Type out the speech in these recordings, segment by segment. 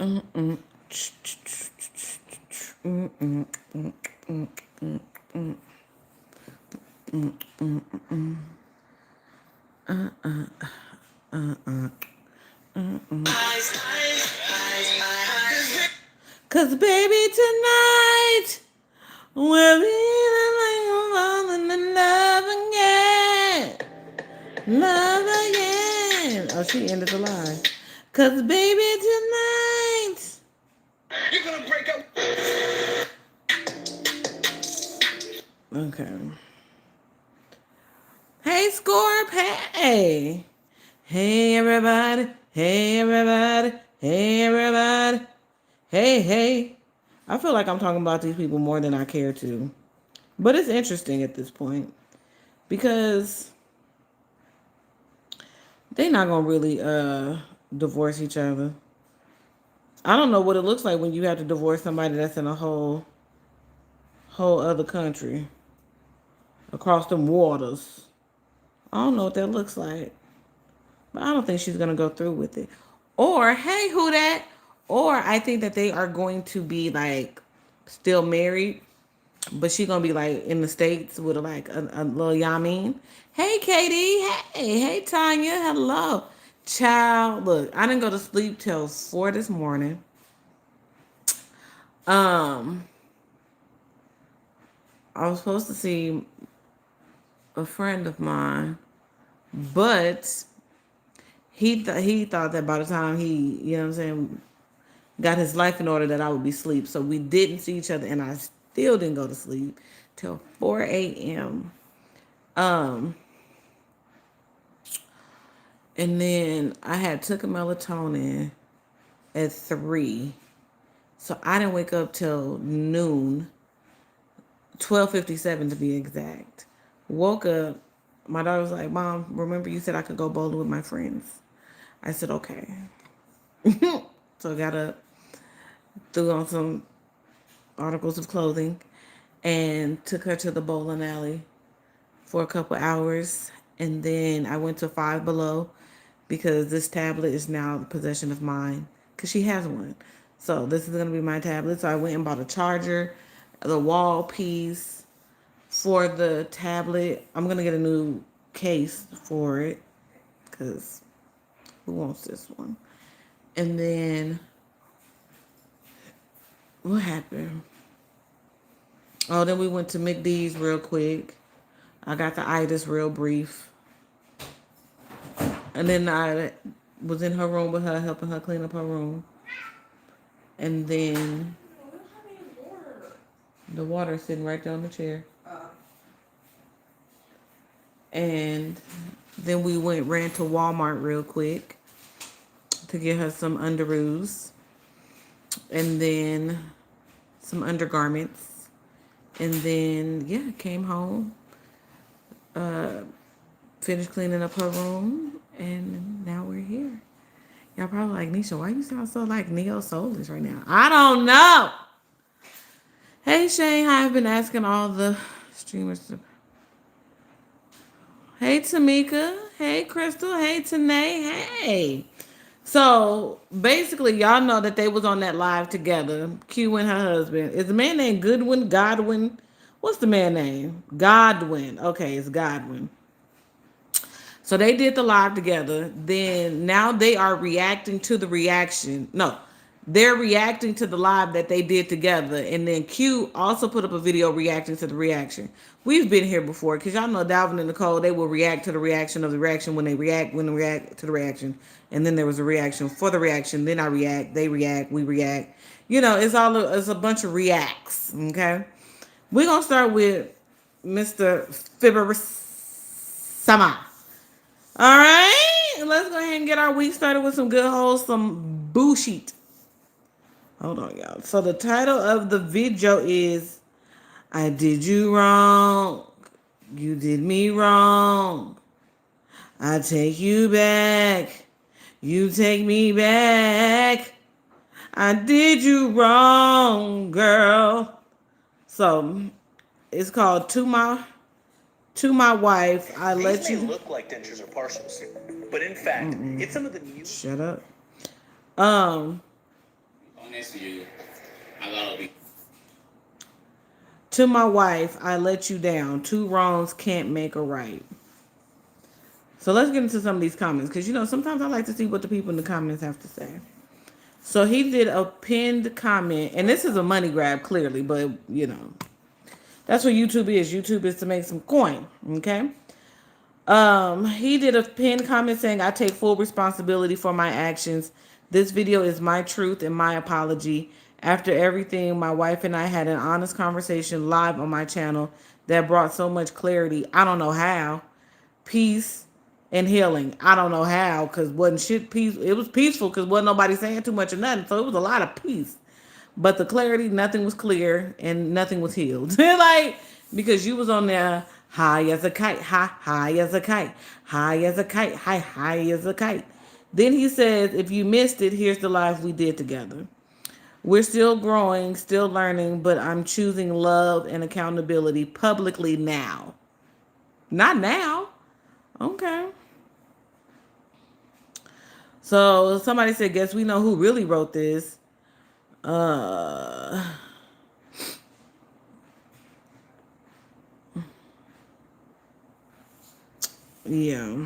Cause baby tonight we're falling in love again. Love again. Oh, she ended the line. Cause baby tonight. You're gonna break up. Okay. Hey, Scorp. Hey. Hey, everybody. Hey, everybody. Hey, everybody. Hey, hey. I feel like I'm talking about these people more than I care to. But it's interesting at this point because they're not going to really divorce each other. I don't know what it looks like when you have to divorce somebody that's in a whole other country across them waters. I don't know what that looks like. But I don't think she's going to go through with it. Or, hey, who that? Or I think that they are going to be like still married, but she's going to be like in the States with like a little Yamin. Hey, Katie. Hey, Tanya. Hello. Child, look, I didn't go to sleep till 4 this morning. Um, I was supposed to see a friend of mine, but he thought that by the time he, you know what I'm saying, got his life in order that I would be asleep. So we didn't see each other and I still didn't go to sleep till 4 a.m. Um and then I had took a melatonin at 3. So I didn't wake up till noon, 12:57 to be exact. Woke up, my daughter was like, "Mom, remember you said I could go bowling with my friends?" I said, "Okay." So I got up, threw on some articles of clothing, and took her to the bowling alley for a couple hours. And then I went to Five Below because this tablet is now the possession of mine because she has one. So this is going to be my tablet. So I went and bought a charger, the wall piece for the tablet. I'm going to get a new case for it because who wants this one? And then what happened? Oh, then we went to McD's real quick. I got the itis real brief. And then I was in her room with her, helping her clean up her room. And then the water sitting right there on the chair. And then we ran to Walmart real quick to get her some underoos. And then some undergarments. And then, yeah, came home. Finished cleaning up her room. And now we're here. Y'all probably like, Nisha, why you sound so like neo soulish right now? I don't know. Hey Shane, I've been asking all the streamers to. Hey Tamika, hey Crystal, hey Tanae, hey. So basically, y'all know that they was on that live together. Q and her husband. Is the man named Godwin? What's the man name? Godwin. Okay, it's Godwin. So they did the live together. Then now they are reacting to the reaction. No, they're reacting to the live that they did together. And then Q also put up a video reacting to the reaction. We've been here before because y'all know Dalvin and Nicole, they will react to the reaction of the reaction when they react to the reaction. And then there was a reaction for the reaction. Then I react, they react, we react. You know, it's a bunch of reacts. Okay. We're going to start with Mr. Fibber Sama. All right, let's go ahead and get our week started with some good wholesome bullshit. Hold on, y'all. So the title of the video is I Did You Wrong. You did me wrong. I take you back. You take me back. I did you wrong, girl. So it's called To My Wife. I These let you look like dentures or partials, but in fact, it's some of the new. Shut up. To my wife, I let you down. Two wrongs can't make a right. So let's get into some of these comments because sometimes I like to see what the people in the comments have to say. So he did a pinned comment, and this is a money grab clearly, but that's what YouTube is. YouTube is to make some coin. Okay. He did a pinned comment saying, I take full responsibility for my actions. This video is my truth and my apology. After everything, my wife and I had an honest conversation live on my channel that brought so much clarity. I don't know how. Peace and healing. I don't know how, because wasn't shit peace. It was peaceful because wasn't nobody saying too much or nothing. So it was a lot of peace. But the clarity, nothing was clear and nothing was healed. Like, because you was on there high as a kite, high as a kite, high as a kite, high as a kite. Then he says, if you missed it, here's the life we did together. We're still growing, still learning, but I'm choosing love and accountability publicly now. Not now. Okay. So somebody said, guess we know who really wrote this. Uh yeah.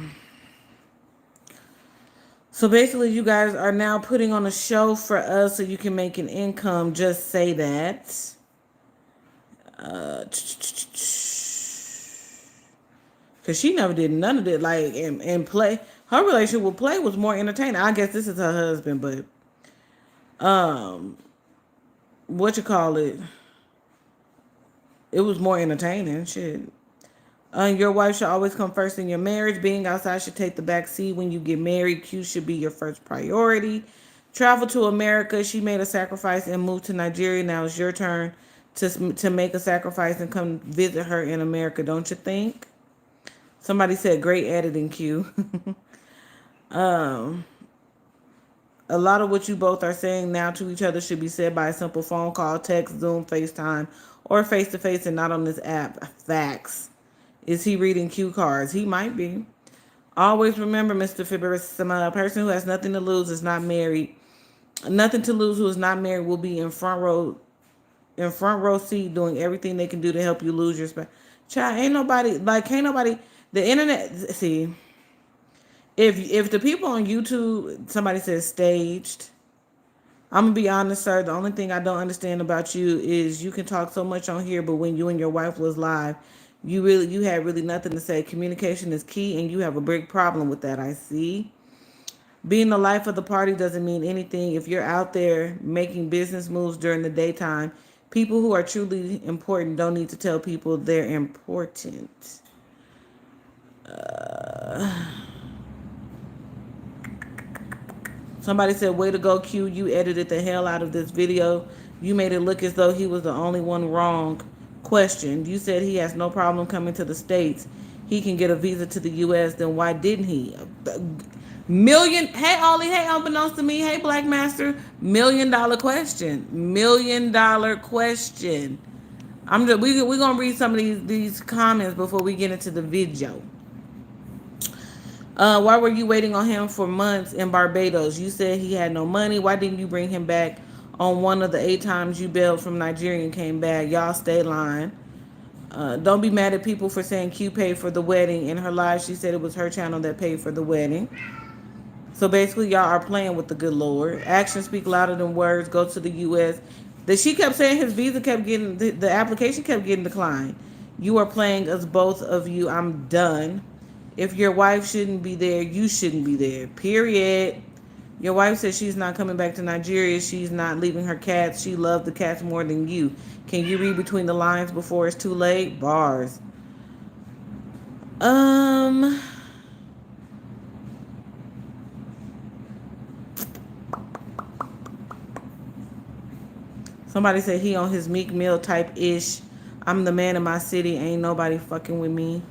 So basically, you guys are now putting on a show for us so you can make an income. Just say that. Because she never did none of it. Like, and play. Her relationship with play was more entertaining. I guess this is her husband, but um, what you call it? It was more entertaining. Shit. Your wife should always come first in your marriage. Being outside should take the back seat when you get married. Q should be your first priority. Travel to America. She made a sacrifice and moved to Nigeria. Now it's your turn to make a sacrifice and come visit her in America. Don't you think? Somebody said great editing, Q. um, a lot of what you both are saying now to each other should be said by a simple phone call, text, Zoom, FaceTime, or face to face and not on this app. Facts. Is he reading cue cards? He might be. Always remember, Mr. Fibrissima, a person who has nothing to lose is not married. Nothing to lose who is not married will be in front row seat doing everything they can do to help you lose your spouse. Child, can't nobody the internet see if the people on YouTube somebody says staged. I'm gonna be honest, sir. The only thing I don't understand about you is you can talk so much on here, but when you and your wife was live, you had really nothing to say. Communication is key, and you have a big problem with that. I see. Being the life of the party doesn't mean anything if you're out there making business moves during the daytime. People who are truly important don't need to tell people they're important. Somebody said, way to go, Q. You edited the hell out of this video. You made it look as though he was the only one wrong. Question. You said he has no problem coming to the States. He can get a visa to the U.S. Then why didn't he? Million. Hey, Ollie. Hey, unbeknownst to me. Hey, Black Master. $1 million question. $1 million question. We're going to read some of these comments before we get into the video. Why were you waiting on him for months in Barbados? You said he had no money. Why didn't you bring him back on one of the 8 times you bailed from Nigeria and came back? Y'all stay lying. Don't be mad at people for saying Q paid for the wedding. In her life, she said it was her channel that paid for the wedding. So basically, y'all are playing with the good Lord. Actions speak louder than words. Go to the U.S. That she kept saying his visa kept getting, the application kept getting declined. You are playing us, both of you. I'm done. If your wife shouldn't be there, you shouldn't be there. Period. Your wife says she's not coming back to Nigeria. She's not leaving her cats. She loved the cats more than you. Can you read between the lines before it's too late? Bars. Somebody said he on his Meek Mill type ish. I'm the man in my city. Ain't nobody fucking with me.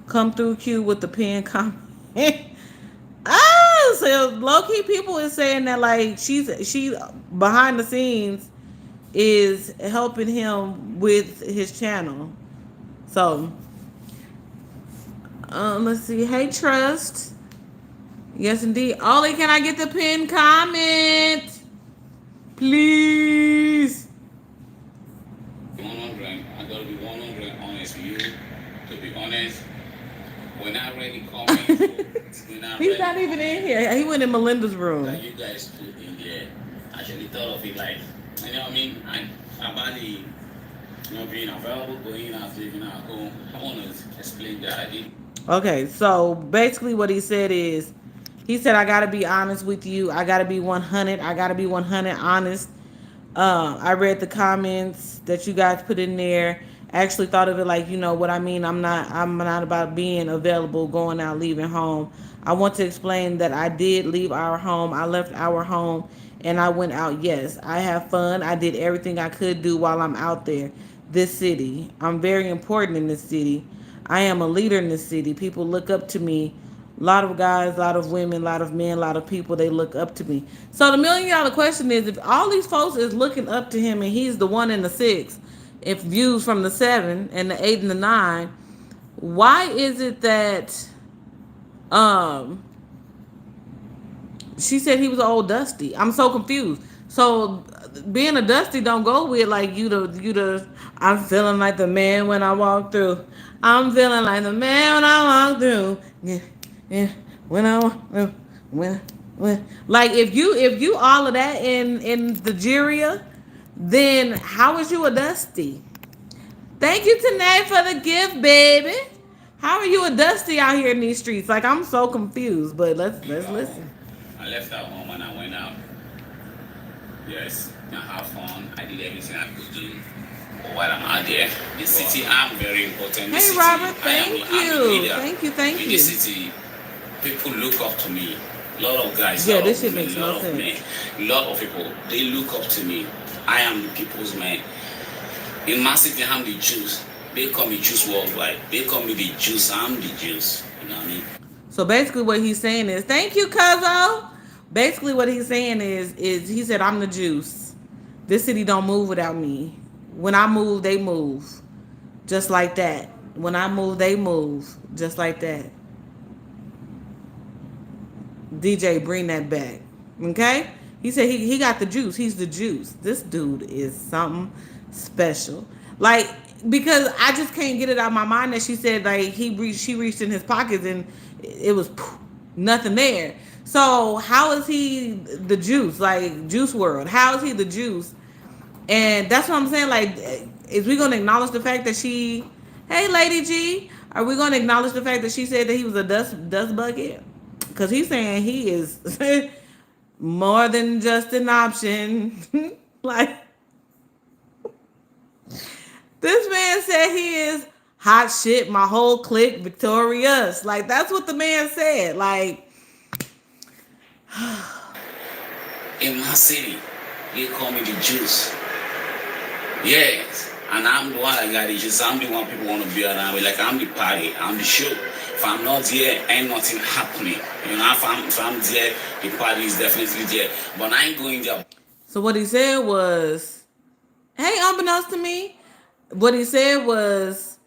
Come through Q with the pen comment. So low key people is saying that like she behind the scenes is helping him with his channel. So let's see. Hey Trust. Yes indeed. Ollie, can I get the pin comment? Please. Be 100. I gotta be 100 honest with you. To be honest, when I ready comments, when I He's read not even in comments here. He went in Melinda's room. that you guys put in there, I actually thought of it like, you know what I mean? About the, being available, going out, living at home. I want to explain that I did. Okay, so basically what he said is, he said, I got to be honest with you. I got to be 100. I got to be 100 honest. I read the comments that you guys put in there. I actually thought of it like, you know what I mean. I'm not about being available, going out, leaving home. I want to explain that I did leave our home. I left our home and I went out. Yes, I have fun. I did everything I could do while I'm out there. This city. I'm very important in this city. I am a leader in this city. People look up to me. A lot of guys, a lot of women, a lot of men, a lot of people, they look up to me. So the $1 million question is, if all these folks is looking up to him and he's the one in the six, if views from the seven and the eight and the nine, why is it that um she said he was old dusty? I'm so confused. So being a dusty don't go with like you the I'm feeling like the man when I walk through. I'm feeling like the man when I walk through. Yeah, yeah. When I walk through. When like if you all of that in the Nigeria, then how is you a dusty? Thank you, Tanae, for the gift, baby. How are you a dusty out here in these streets? Like I'm so confused, but let's Leave at home. listen. I left at home and I went out. Yes, I have fun. I did everything I could do while I'm out there. The city, I'm very important. The Hey, city, Robert, I'm thank a you. leader. Thank you, thank In the you. city, people look up to me. A lot of guys, a Yeah, lot this of shit women, makes a no lot of men, sense. a lot of people, they look up to me. I am the people's man. In my city, I'm the Jews. They call me Jews worldwide. They call me the Jews. I'm the Jews. You know what I mean? So basically what he's saying is, thank you, Cuzzo. Basically what he's saying is he said, I'm the juice. This city don't move without me. When I move, they move. Just like that. When I move, they move. Just like that. DJ, bring that back. Okay? He said he got the juice. He's the juice. This dude is something special. Like, because I just can't get it out of my mind that she said like she reached in his pockets and it was poof, nothing there. So how is he the juice? Like Juice World. How is he the juice? And that's what I'm saying. Like, is we gonna acknowledge the fact that she, hey, Lady G, are we gonna acknowledge the fact that she said that he was a dust bucket? Because he's saying he is more than just an option. Like this man said he is hot shit. My whole clique victorious. Like that's what the man said. Like In my city, they call me the Jews. Yes. And I'm the one that got the juice. I'm the one people want to be around with. Like, I'm the party. I'm the show. If I'm not there, ain't nothing happening. If I'm there, the party is definitely there. But I ain't going there. so, what he said was, hey, unbeknownst to me, what he said was,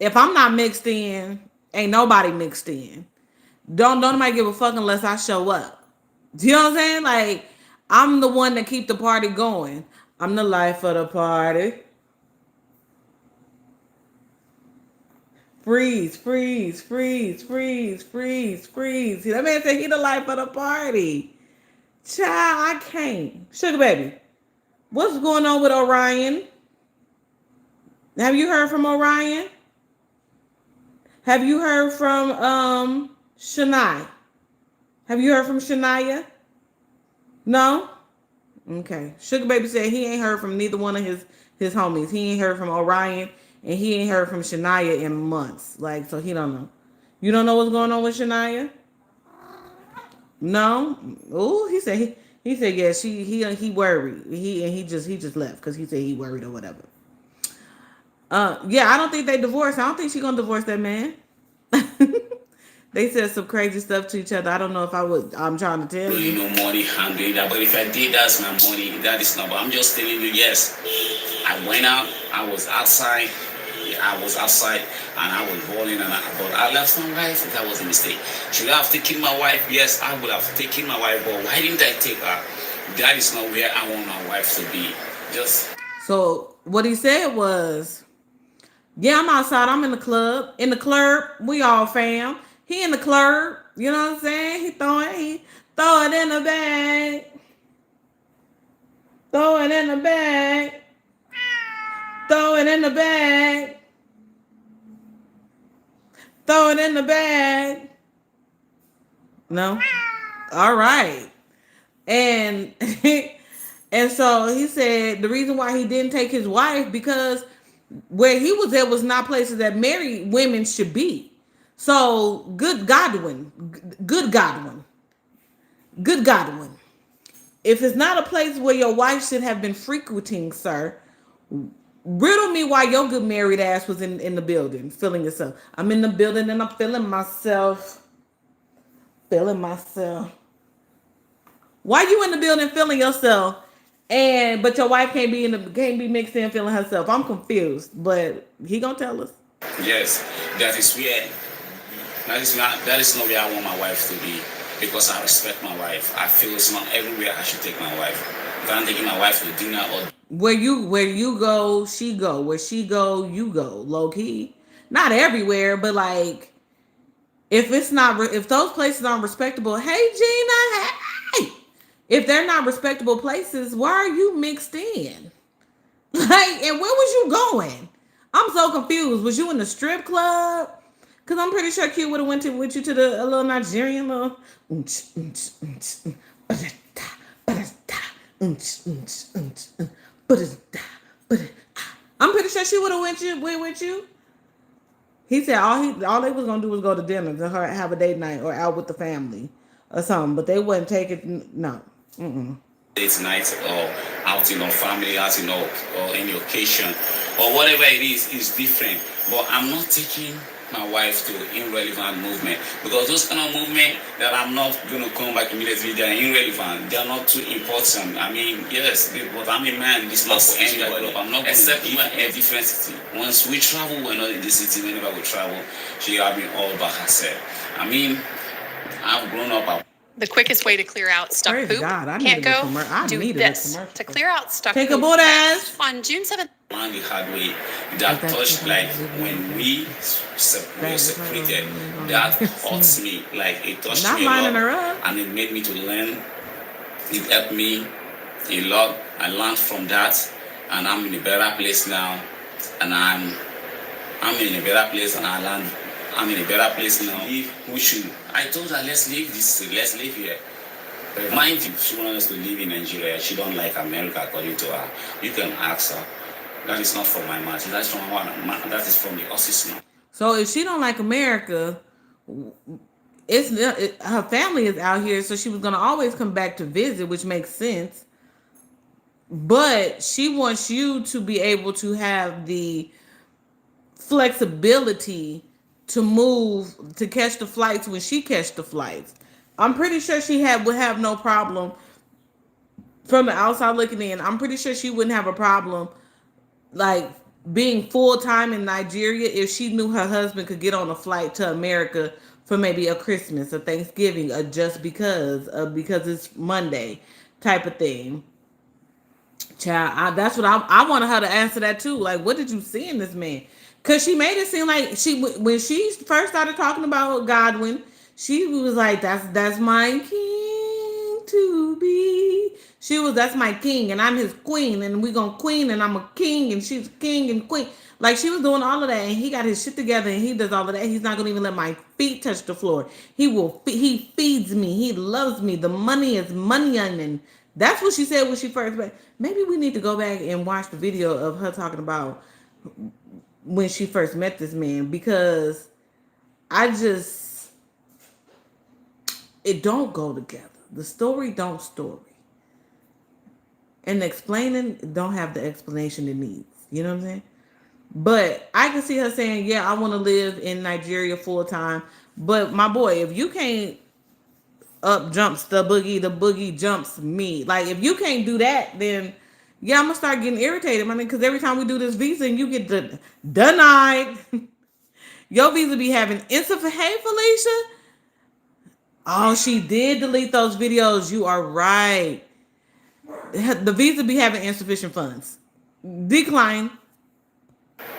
if I'm not mixed in, ain't nobody mixed in. Don't nobody give a fuck unless I show up. Do you know what I'm saying? Like I'm the one that keep the party going. I'm the life of the party. Freeze, freeze, freeze, freeze, freeze, freeze. That man said he the life of the party. Child, I can't. Sugar baby, what's going on with Orion? Have you heard from Orion? Have you heard from Shania? Have you heard from Shania? No? Okay. Sugar Baby said he ain't heard from neither one of his homies. He ain't heard from Orion and he ain't heard from Shania in months. Like, so he don't know. You don't know what's going on with Shania? No. Oh, he said yeah. He worried. He just left because he said he worried or whatever. Yeah. I don't think they divorced. I don't think she gonna divorce that man. They said some crazy stuff to each other. I don't know if I would. I'm trying to tell Really you. no money, I'm doing that. But if I did, that's my money. That is not. But I'm just telling you, yes. I went out, I was outside. Yeah, I was outside and I was balling but I left my wife. That was a mistake. Should I have taken my wife? Yes, I would have taken my wife, but why didn't I take her? That is not where I want my wife to be. Just So what he said was, yeah, I'm outside. I'm in the club. In the club, we all fam. He in the club. You know what I'm saying? He throw it in the bag. Throw it in the bag. Throw it in the bag. Throw it in the bag. No. All right. And and so he said the reason why he didn't take his wife because where he was at was not places that married women should be. So good Godwin, good Godwin. If it's not a place where your wife should have been frequenting, sir, riddle me why your good married ass was in the building, feeling yourself. I'm in the building and I'm feeling myself. Why you in the building feeling yourself, and but your wife can't be mixed in feeling herself? I'm confused, but he gonna tell us. yes, that is where that is not where I want my wife to be because I respect my wife. I feel it's not everywhere I should take my wife. If I'm taking my wife to dinner or Where you go, she go. Where she go, you go. Low key, not everywhere, but like if those places aren't respectable, hey Gina, hey, if they're not respectable places, why are you mixed in? Like, and where was you going? I'm so confused. Was you in the strip club? Cause I'm pretty sure Q would have went to with you to the a little Nigerian little. I'm pretty sure she would have went with you. He said all they was gonna do was go to dinner to her have a date night or out with the family or something, but they wouldn't take it. No. Mm-mm. date night or outing or family outing or any occasion or whatever it is different. But I'm not taking my wife to irrelevant movement because those kind of movement that I'm not gonna come back immediately, they're irrelevant. They're not too important. I mean, yes, but I'm a man. This not for anybody. I'm not except we're in a different city. Once we travel, we're not in the city. Whenever we travel, she has been all by herself. I mean, I've grown up. The quickest way to clear out stuck Praise poop God, I can't needed a go. I Do needed a this commercial. to clear out stuck Take a poop boat fast. ass. On June 7th. On the hard way that touched like when we separated that hurts me like it touched Not me a lining lot her up. and it made me to learn. It helped me a lot. I learned from that and I'm in a better place now and I'm in a better place and I learned I'm in a better place now. We should I told her let's leave this let's live here. But mind you, she wants us to live in Nigeria. She don't like America according to her. You can ask her. That is not from my mouth. That's from one. That is from the horse's mouth. So if she don't like America, her family is out here, so she was gonna always come back to visit, which makes sense. But she wants you to be able to have the flexibility to move to catch the flights when she catch the flights. I'm pretty sure would have no problem from the outside looking in. I'm pretty sure she wouldn't have a problem like being full time in Nigeria if she knew her husband could get on a flight to America for maybe a Christmas or Thanksgiving or just because it's Monday type of thing. Child, that's what I wanted her to answer that too. Like, what did you see in this man? Cause she made it seem like when she first started talking about Godwin, she was like, "That's my king to be." She was, "That's my king, and I'm his queen, and we gonna queen, and I'm a king, and she's king and queen." Like she was doing all of that, and he got his shit together, and he does all of that. He's not gonna even let my feet touch the floor. He feeds me. He loves me. The money is money, and that's what she said when she first met. Maybe we need to go back and watch the video of her talking about when she first met this man because I just it don't go together. The story don't story. And the explaining don't have the explanation it needs. You know what I'm saying? But I can see her saying, "Yeah, I want to live in Nigeria full time." But my boy, if you can't up jumps the boogie jumps me. Like if you can't do that, then yeah, I'm gonna start getting irritated, man. Because every time we do this visa and you get denied, your visa be having insufficient. Hey, Felicia. Oh, she did delete those videos. You are right. The visa be having insufficient funds. Decline.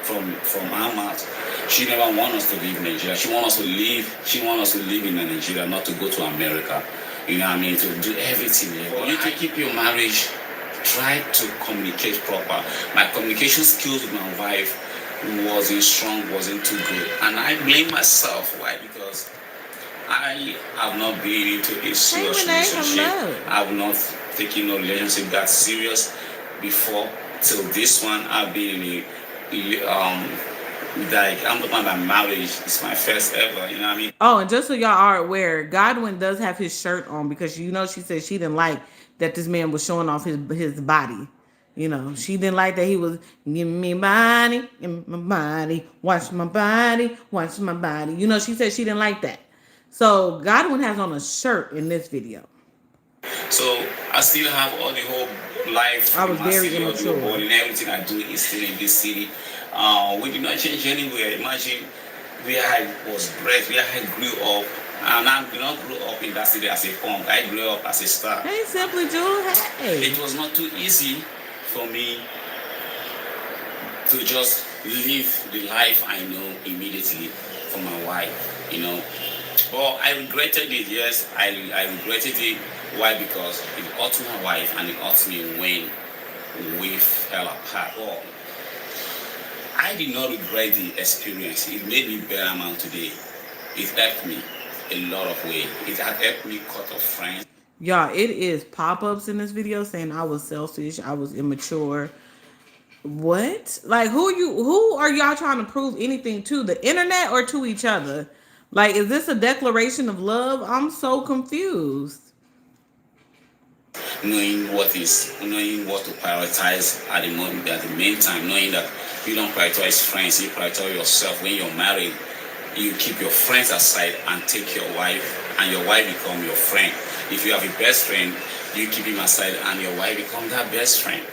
From her mouth. She never want us to leave Nigeria. She want us to leave. She want us to live in Nigeria, not to go to America. You know what I mean? To do everything. For you to keep your marriage, try to communicate proper. My communication skills with my wife wasn't strong, wasn't too good, and I blame myself. Why? Because I have not been into a serious Renee, relationship. hello. I have not taken no relationship that serious before till this one. I've been in like I'm talking about marriage. It's my first ever. You know what I mean? Oh, and just so y'all are aware, Godwin does have his shirt on because she said she didn't like that this man was showing off his body. She didn't like that he was give me body, watch my body, watch my body. She said she didn't like that. So Godwin has on a shirt in this video. So I still have all the whole life I in was my very city, all the whole immature. body, and everything I do is still in this city. We did not change anywhere. Imagine where I was bred, where I grew up. And I did not grow up in that city as a punk. I grew up as a star. Hey, Simply Jewel. Hey. It was not too easy for me to just live the life I know immediately for my wife. But I regretted it, yes, I regretted it. Why? Because it hurt my wife and it hurt me when we fell apart. Well, I did not regret the experience. It made me better man today. It helped me a lot of way. It had helped me cut off friends. Y'all, it is pop-ups in this video saying I was selfish, I was immature. What? Like who are y'all trying to prove anything to? The internet or to each other? Like, is this a declaration of love? I'm so confused. Knowing what to prioritize at the moment, at the meantime, knowing that you don't prioritize friends, you prioritize yourself. When you're married, you keep your friends aside and take your wife, and your wife become your friend. If you have a best friend, you keep him aside and your wife become that best friend.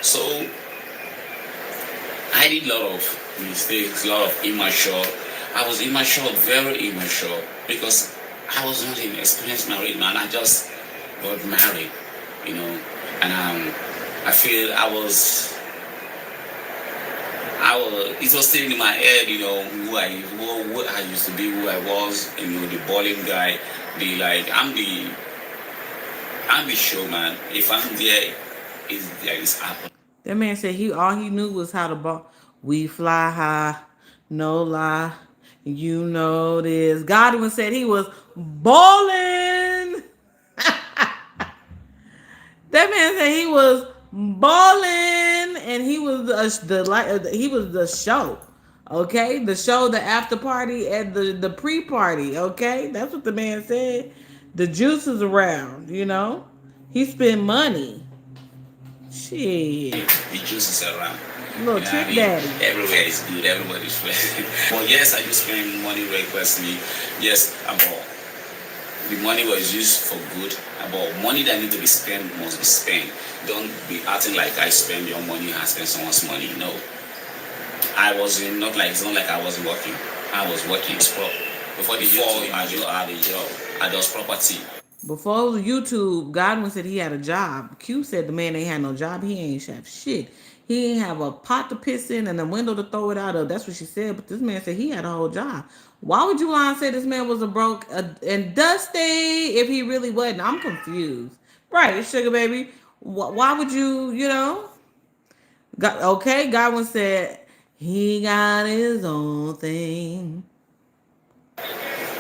So I did a lot of mistakes, a lot of immature. I was immature, very immature, because I was not an experienced married man. I just got married, and I feel it was still in my head, who I used to be, who I was, the bowling guy, I'm the showman. If I'm there, it's happening. That man said all he knew was how to ball. We fly high, no lie. You know this. Godwin said he was balling. That man said he was balling, and he was he was the show. Okay, the show, the after party, and the pre party. Okay, that's what the man said. The juice is around. He spent money. Shit, The juice is around. little trick daddy. Everywhere is good. Everybody's ready. But yes, I do spend money recklessly. Yes, about the money was used for good. About money that need to be spent must be spent. Don't be acting like I spend your money and spend someone's money. No, I wasn't not like it's not like I wasn't working. I was working. Before I just had a job. I just property. Before it was YouTube, Godwin said he had a job. Q said the man ain't had no job. He ain't have shit. He ain't have a pot to piss in and a window to throw it out of. That's what she said. But this man said he had a whole job. Why would you lie and say this man was a broke and dusty if he really wasn't? I'm confused. Right, sugar baby. Why would you? Okay, Godwin said he got his own thing.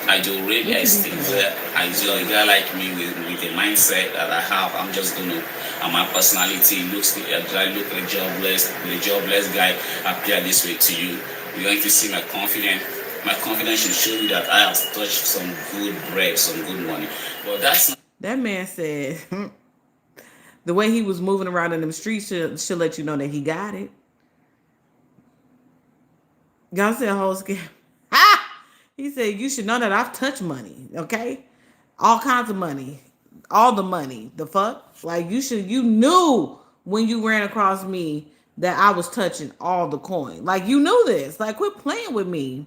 I do real estate where I do a guy like me with the mindset that I have. I'm just gonna, and my personality looks like I look like the jobless guy appear this way to you. You're going to see my confidence. My confidence should show you that I have touched some good bread, some good money. But that's not. That man said the way he was moving around in them streets should let you know that he got it. Y'all said whole scam. Ha! He said you should know that I've touched money. Okay, all kinds of money, all the money. The fuck, like you knew when you ran across me that I was touching all the coin. Like you knew this. Like quit playing with me.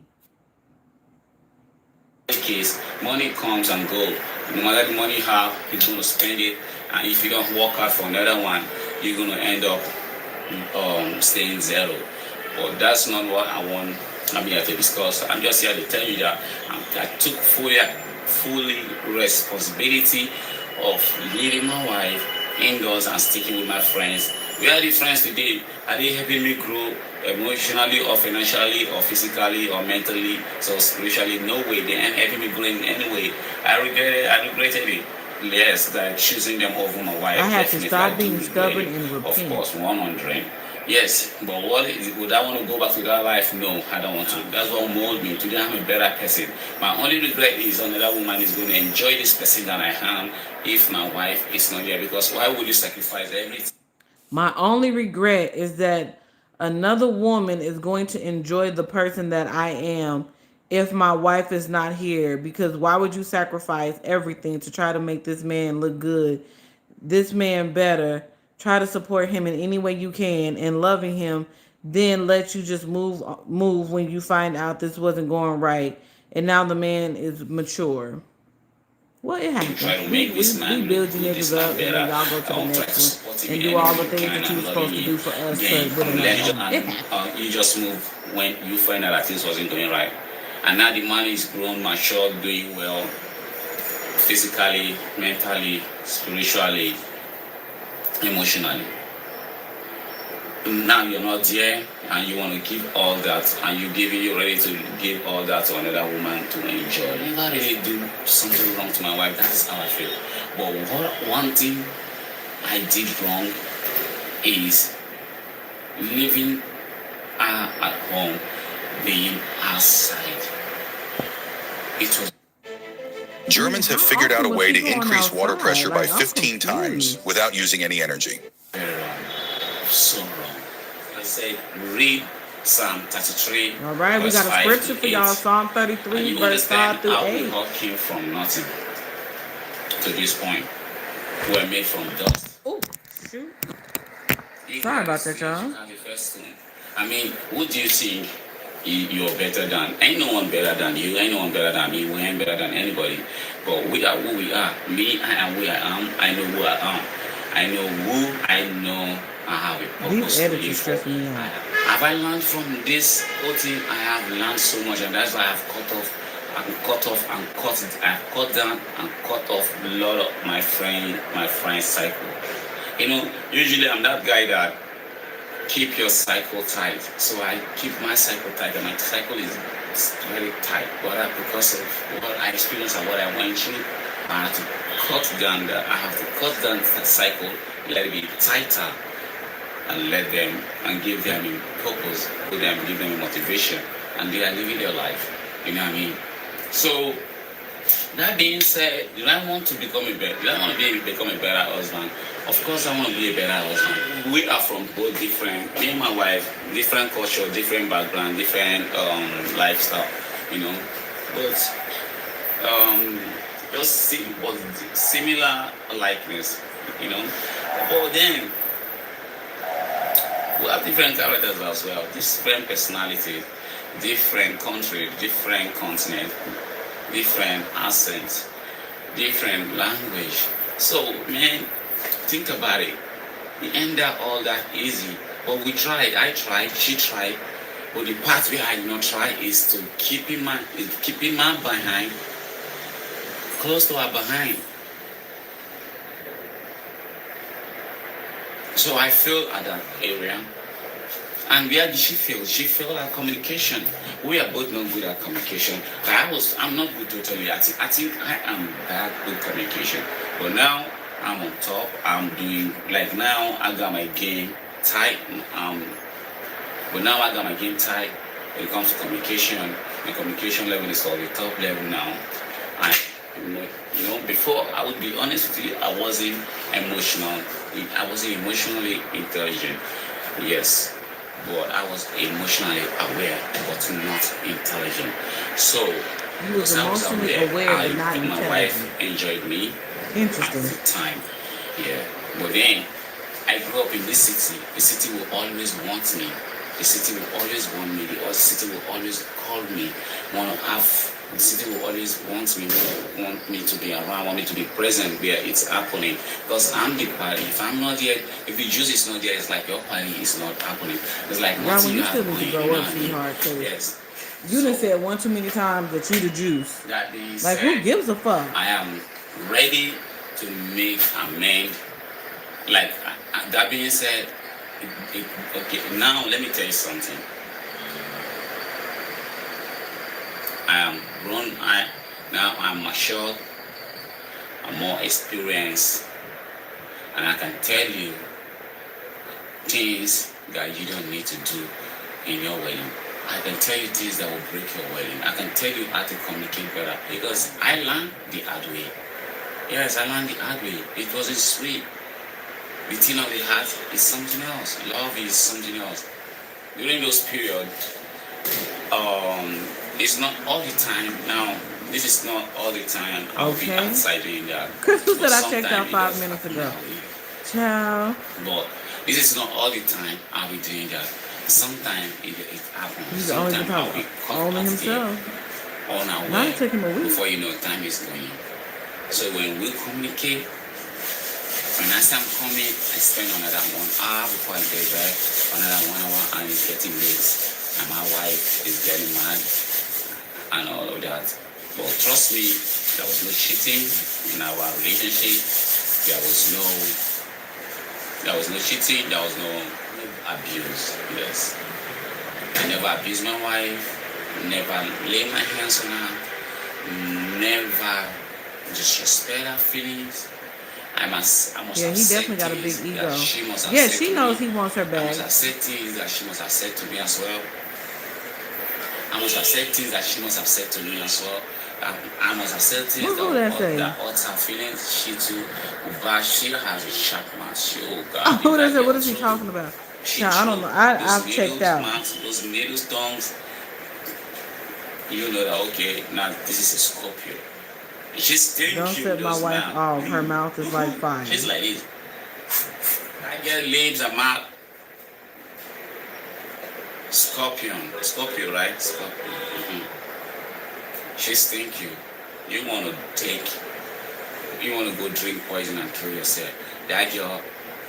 case, money comes and go. No matter the money you have, he's going to spend it. And if you don't work out for another one, you're going to end up staying zero. But that's not what I'm here to discuss. I'm just here to tell you that I took fully responsibility of leaving my wife indoors and sticking with my friends. Where are the friends today? Are they helping me grow emotionally or financially or physically or mentally? So spiritually, no way. They ain't helping me grow in any way. I regretted it. Yes, that choosing them over my wife. I had to Definitely, stop I do being regret stubborn it. and Of repent. course, 100. Yes, but would I want to go back to that life? No, I don't want to. That's what molded me. Today I'm a better person. My only regret is another woman is going to enjoy this person that I am if my wife is not there. Because why would you sacrifice everything? My only regret is that another woman is going to enjoy the person that I am if my wife is not here. Because why would you sacrifice everything to try to make this man look good, this man better, try to support him in any way you can and loving him, then let you just move when you find out this wasn't going right and now the man is mature. Well, it You try happens. to We make we this we man look build you good, this niggas man up, and then better. y'all go to I the won't try to next one support him and in do any all way the you things can. that you I'm were loving supposed to you. do for us Then with you another let it, woman. It happens. you just move when you find out that things wasn't going right. And now the man is grown, mature, doing well, physically, mentally, spiritually, emotionally. Now you're not there and you want to give all that and you're ready to give all that to another woman to enjoy. I never really do something wrong to my wife. That's how I feel. But one thing I did wrong is leaving her at home, being outside. It was I mean, Germans have how figured out a often was way he to going increase water outside? pressure by Like, I'm 15 times confused. without using any energy. very wrong. So wrong. I said, read Psalm 33, All right, we verse got a 5 scripture to for 8. y'all. Psalm And 33, you verse understand 5 through how we 8. all came from nothing to this point. We were made from dust. Oh, shoot. You Sorry got the about that, seed, you y'all. got the first one. I mean, who do you think you're better than? Ain't no one better than you. Ain't no one better than me. We ain't better than anybody. But we are who we are. Me, I am who I am. I know who I am. I know who I know. I have a These purpose to live editors for. stressing me out. Have I learned from this whole thing? I have learned so much, and that's why I've cut off. I've cut down and cut off a lot of my friend cycle. Usually I'm that guy that keep your cycle tight. So I keep my cycle tight, and my cycle is very tight. Because of what I experienced and what I went through, I have to cut down the cycle, let it be tighter, and let them and give them a purpose, give them a motivation, and they are living their life. You know what I mean? So that being said, do I want to become a better? Do I want to become a better husband? Of course, I want to be a better husband. We are from both different. Me and my wife, different culture, different background, different lifestyle. You know, but but similar likeness. You know, but then we have different characters as well, different personality, different country, different continent, different accents, different language. So, man, think about it. We end up all that easy. But we tried. I tried. She tried. But the part where I did not try is to keeping my behind close to her behind. So I failed at that area. And where did she fail? She failed at communication. We are both not good at communication. I'm not good totally. I think I am bad with communication. But now I'm on top. I'm doing like now I got my game tight. But now I got my game tight when it comes to communication. My communication level is on the top level now. I before I would be honest with you, I wasn't emotional. I wasn't emotionally intelligent. Yes, but I was emotionally aware, but not intelligent. So, You was because I was emotionally aware, I but not think my wife intelligent. enjoyed me at Interesting. the time. Yeah, but then I grew up in this city. The city will always want me. The city will always want me. The city will always call me. Want to have The city will always want me to be around, want me to be present where it's happening. Because I'm the party. If I'm not there, if the juice is not there, it's like your party is not happening. It's like Grandma, nothing you you have still need to going. grow You know up, what I mean? sweetheart, because Yes. you done So said one too many times that you the juice. that being Like, who said, gives a fuck? I am ready to make amend. Like that being said, okay. Now let me tell you something. I am grown. Now I'm mature. I'm more experienced, and I can tell you things that you don't need to do in your wedding. I can tell you things that will break your wedding. I can tell you how to communicate better because I learned the hard way. Yes, I learned the hard way. It wasn't sweet. The thing of the heart is something else. Love is something else. During those periods, it's not all the time. Now, this is not all the time. I'll be Okay. outside doing that. Crystal But said I checked out sometimes it 5 does minutes happen ago. that way. Child. But this is not all the time I'll be doing that. Sometimes it happens. He's only Sometimes the I'll be top. caught Only out himself. there Now unaware it took him a week. before you know time is going. So when we communicate, when I say I'm coming, I spend another 1 hour before I get back, another 1 hour, and it's getting late. And my wife is getting mad and all of that. But trust me, there was no cheating in our relationship. There was no cheating. There was no abuse. Yes, I never abused my wife. Never lay my hands on her. Never disrespect her feelings. I must Yeah, he accept definitely got a big things ego. that she must Yeah, accept she to knows me. he wants her I must back. accept things that she must accept to me as well. I must accept things that she must accept to me as well. I must accept things Who that say? that hurts her feelings. She too, but she has a sharp mouth. She, oh God, Who if that that said? What girl is he through, talking about? she Child, I don't know. through those I've checked needles, out. mouth, those needles, tongues. You know that okay, now this is a Scorpio. She's Don't thinking set my those wife mouth. off. Her mouth is like fire. She's like this. That girl lips her mouth. Scorpio, right? Scorpio. She's thinking, you want to go drink poison and kill yourself. That girl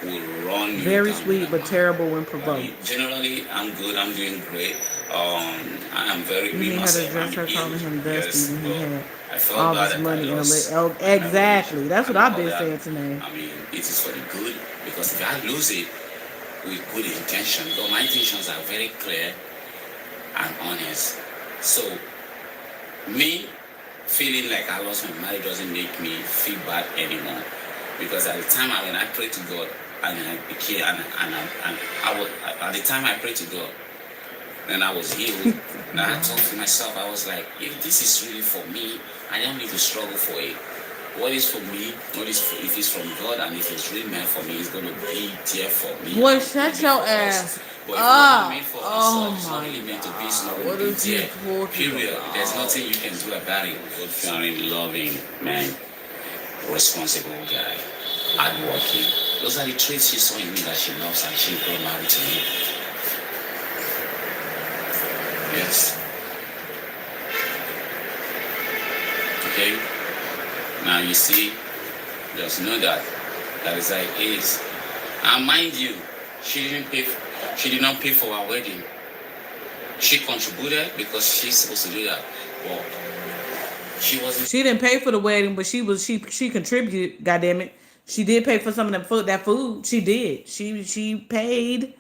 will run you Very down sweet, with but a terrible when I provoked. mean, generally, I'm good. I'm doing great. I am very You me need her to myself. address I'm her calling healed. him Dusty Yes, when he but had I felt all bad this that I money in a lost. Oh, exactly. That's what And I've all been that. saying tonight. I mean, it is for the good because if I lose it with good intention, because my intentions are very clear and honest. So me feeling like I lost my marriage doesn't make me feel bad anymore. Because at the time when I prayed to God and I became and I was at the time I prayed to God and I was healed. And I thought to myself, I was like, if this is really for me, I don't need to struggle for it. What is for me, if it's from God and if it's really meant for me, it's gonna be there for me. Boy, It's gonna shut be your for us. ass But if it wasn't up. made for us, Oh it's not my really meant to be, it's not God. gonna What be is he there. talking Period. about? There's nothing you can do about it. God-fearing, loving man, responsible guy, hardworking. Those are the traits she saw in me that she loves and she got married to me. Yes. Okay. Now you see, just know that is how it is. And mind you, she did not pay for our wedding. She contributed because she's supposed to do that. But she wasn't. She didn't pay for the wedding, but she contributed. Goddamn it, she did pay for some of that food. That food she did. She paid.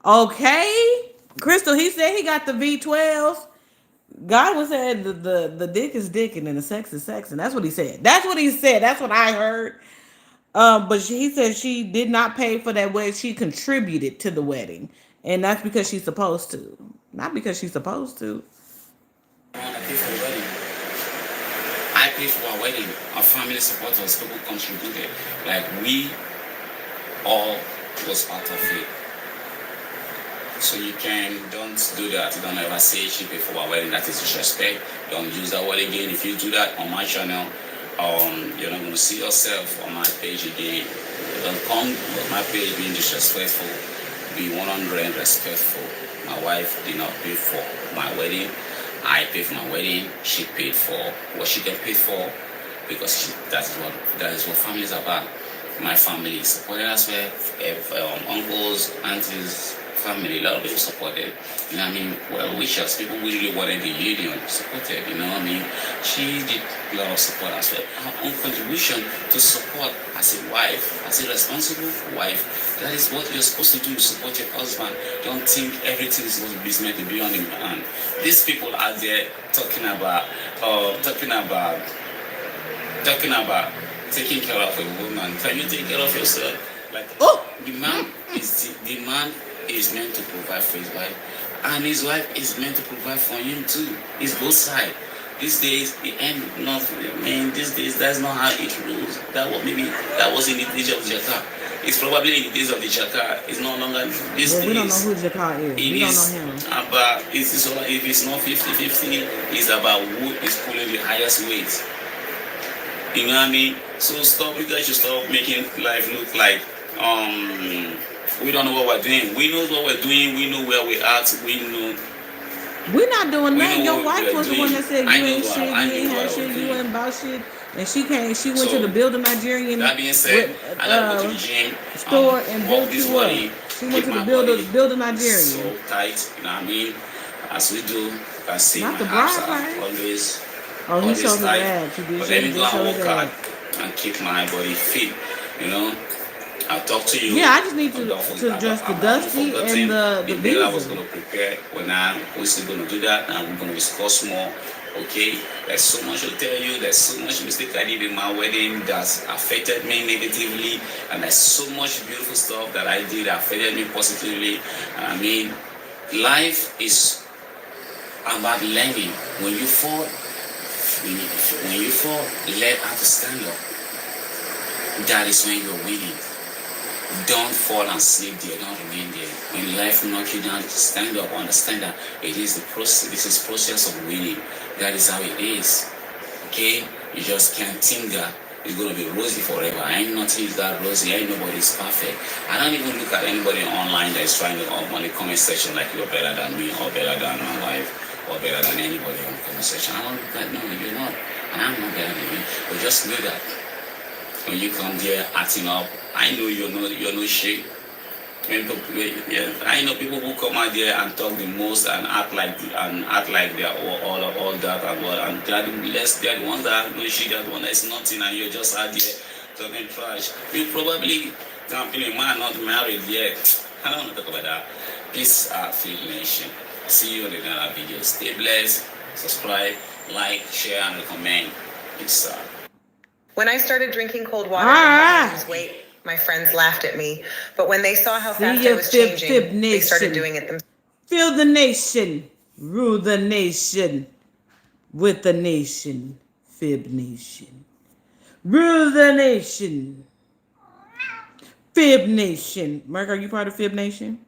Okay, Crystal. He said he got the V12s. God was saying the dick is dicking and the sex is sexing. That's what he said. That's what he said. That's what I heard. But he said she did not pay for that wedding. She contributed to the wedding, and that's because she's supposed to, not because she's supposed to. I pay for the wedding. I paid for our wedding. Our family supporters, people contributed. Like we all was part of it. So don't do that. Don't ever say she paid for our wedding. That is disrespect. Don't use that word again. If you do that on my channel, you're not going to see yourself on my page again. Don't come on my page being disrespectful. Be 100 respectful. My wife did not pay for my wedding. I paid for my wedding. She paid for what she can pay for because that is what family is about. My family supported as well. If, uncles, aunties, family, a lot of people supported. You know what I mean? Well wishers, people who really wanted the union supported. You know what I mean? She did a lot of support as well. Her own contribution to support as a wife, as a responsible wife. That is what you're supposed to do. Support your husband. Don't think everything is meant to be on him. And these people out there talking about taking care of a woman. Can you take care of yourself? Like Oh, the man is meant to provide for his wife, and his wife is meant to provide for him too. It's both sides. These days, the end not. I mean, these days that's not how it rules. That was in the days of Jaka. It's probably in the days of the Jaka. It's no longer these well, we don't know days. who Jakar is. It We don't is know him. about if it's not 50-50, it's about who is pulling the highest weight. You know what I mean? So stop. You guys should stop making life look like we don't know what we're doing. We know what we're doing. We know where we're at. We know We're not doing we nothing. know Your what wife we're was the doing. one that said I you know ain't what shit, you I ain't know had what I shit, was you doing. ain't about shit. And she came, she went to So the Builder Nigerian that being said, I gotta go to the gym, store and walk built this you up. body, She went keep to the my Builder body Nigerian. so tight. You know what I mean? As we do, you can see Not my the abs bride are price. always Oh, he showed his tight. abs. He did But show, let he me go did and show his work hard abs. and keep my body fit. You know. I'll talk to you. Yeah, I just need to Don't address the I'm not Dusty and forgetting the the mail I was visa. going to prepare. We're still going to do that, and we're going to discuss more. Okay, there's so much to tell you. There's so much mistake I did in my wedding that's affected me negatively, and there's so much beautiful stuff that I did that affected me positively. And I mean, life is about learning. When you fall, learn how to stand up. That is when you're winning. Don't fall and sleep there. Don't remain there. When life knocks you down, stand up. Understand that it is the process. This is process of winning. That is how it is. Okay? You just can't think that it's gonna be rosy forever. Ain't nothing is that rosy. Ain't nobody's perfect. I don't even look at anybody online that is trying to on the comment section like you're better than me or better than my wife or better than anybody on the comment section. I don't look at no, you're not, and I'm not better than you. But just know that when you come there acting up, I know you're no shit. Yeah, I know people who come out there and talk the most and act like they're all that and what, and they're the ones that have no shit, they're the one that's nothing, and you're just out there talking trash. You probably can't be a man not married yet. I don't want to talk about that. Peace out, Field Nation. See you in the next video. Stay blessed. Subscribe, like, share, and comment. Peace out. When I started drinking cold water All to help me right. lose weight, my friends laughed at me. But when they saw how See fast ya, I was Fib changing, they started Nation. doing it themselves. Feel the nation. Rule the nation. With the nation. Fib Nation. Rule the nation. Fib Nation. Mark, are you part of Fib Nation?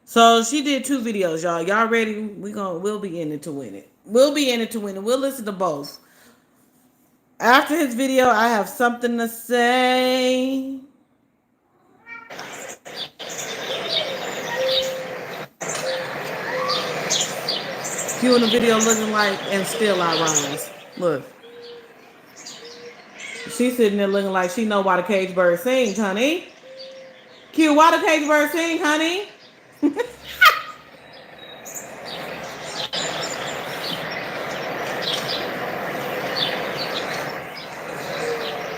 So she did 2 videos, y'all. Y'all ready? We'll be in it to win it. We'll be in it to win it. We'll listen to both. After his video, I have something to say. Q in the video looking like, and still I rise. Look. She's sitting there looking like she know why the cage bird sings, honey. Q, why the cage bird sing, honey?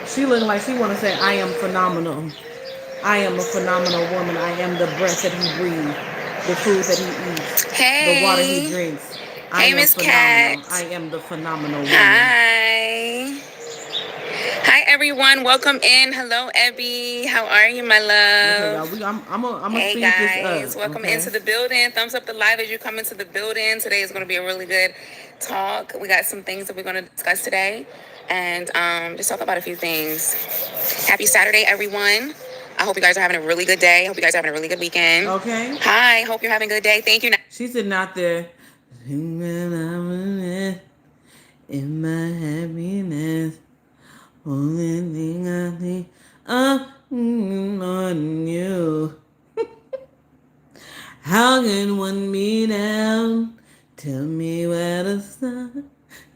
She looking like she want to say, I am phenomenal. I am a phenomenal woman. I am the breath that he breathes, the food that he eats, the water he Hey. drinks. I Hey, am Miss phenomenal. Cat. I am the phenomenal woman. Hi. Hi, everyone. Welcome in. Hello, Ebby. How are you, my Okay, y'all. love? I'm gonna Hey, speed this guys. up. Welcome Okay. into the building. Thumbs up the live as you come into the building. Today is going to be a really good talk. We got some things that we're going to discuss today and just talk about a few things. Happy Saturday, everyone. I hope you guys are having a really good day. I hope you guys are having a really good weekend. Okay. Hi. Hope you're having a good day. Thank you. She's sitting out there. In my happiness, only thing I think on you. How can one be down Tell me where to start.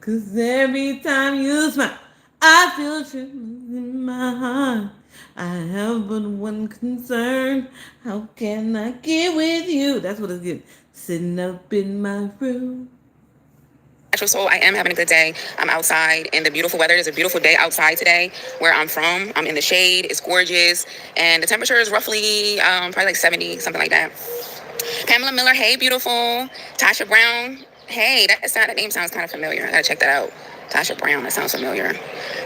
'Cause every time you smile, I feel tremors in my heart. I have but one concern. How can I get with you? That's what it's getting. Sitting up in my room. Natural Soul, I am having a good day. I'm outside in the beautiful weather. It's a beautiful day outside today where I'm from. I'm in the shade. It's gorgeous. And the temperature is roughly probably like 70, something like that. Pamela Miller, hey, beautiful. Tasha Brown, hey, that name sounds kind of familiar. I gotta check that out. Tasha Brown, that sounds familiar.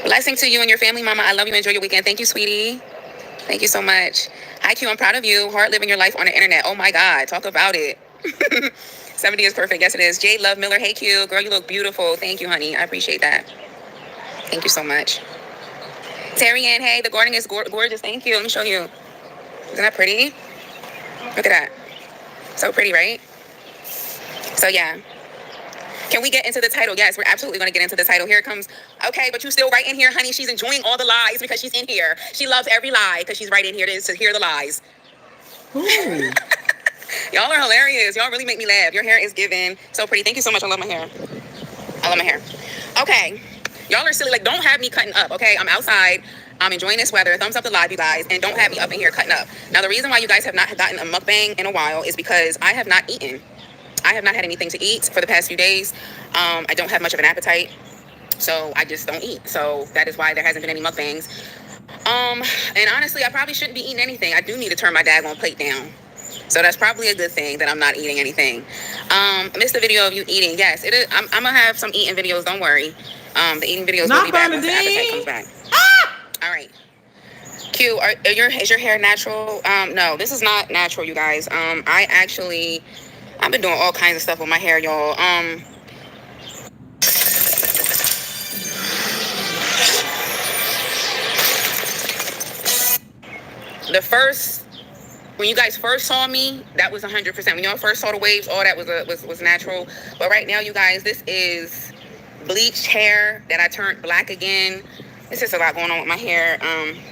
Blessing to you and your family, Mama. I love you. Enjoy your weekend. Thank you, sweetie. Thank you so much. Hi, Q. I'm proud of you. Hard living your life on the internet. Oh my God, talk about it. 70 is perfect. Yes, it is. Jade Love Miller. Hey, Q. Girl, you look beautiful. Thank you, honey. I appreciate that. Thank you so much. Terry Ann, hey, the garden is gorgeous. Thank you. Let me show you. Isn't that pretty? Look at that. So pretty, right? So, yeah. Can we get into the title? Yes, we're absolutely going to get into the title. Here it comes. Okay, but you still right in here, honey. She's enjoying all the lies because she's in here. She loves every lie because she's right in here to hear the lies. Ooh. Y'all are hilarious. Y'all really make me laugh. Your hair is giving so pretty. Thank you so much. I love my hair. I love my hair. Okay. Y'all are silly. Like, don't have me cutting up, okay? I'm outside. I'm enjoying this weather. Thumbs up the live, you guys. And don't have me up in here cutting up. Now, the reason why you guys have not gotten a mukbang in a while is because I have not eaten. I have not had anything to eat for the past few days. I don't have much of an appetite. So I just don't eat. So that is why there hasn't been any mukbangs. And honestly, I probably shouldn't be eating anything. I do need to turn my daggone plate down. So that's probably a good thing that I'm not eating anything. Missed the video of you eating. Yes, it is. I'm gonna have some eating videos. Don't worry. The eating videos will Not be back once the appetite Bernadine. comes back. Ah! All right. Q, is your hair natural? No, this is not natural, you guys. I've been doing all kinds of stuff with my hair, y'all. The first when you guys first saw me, that was 100%. When y'all first saw the waves, all that was natural. But right now, you guys, this is bleached hair that I turned black again. It's just a lot going on with my hair,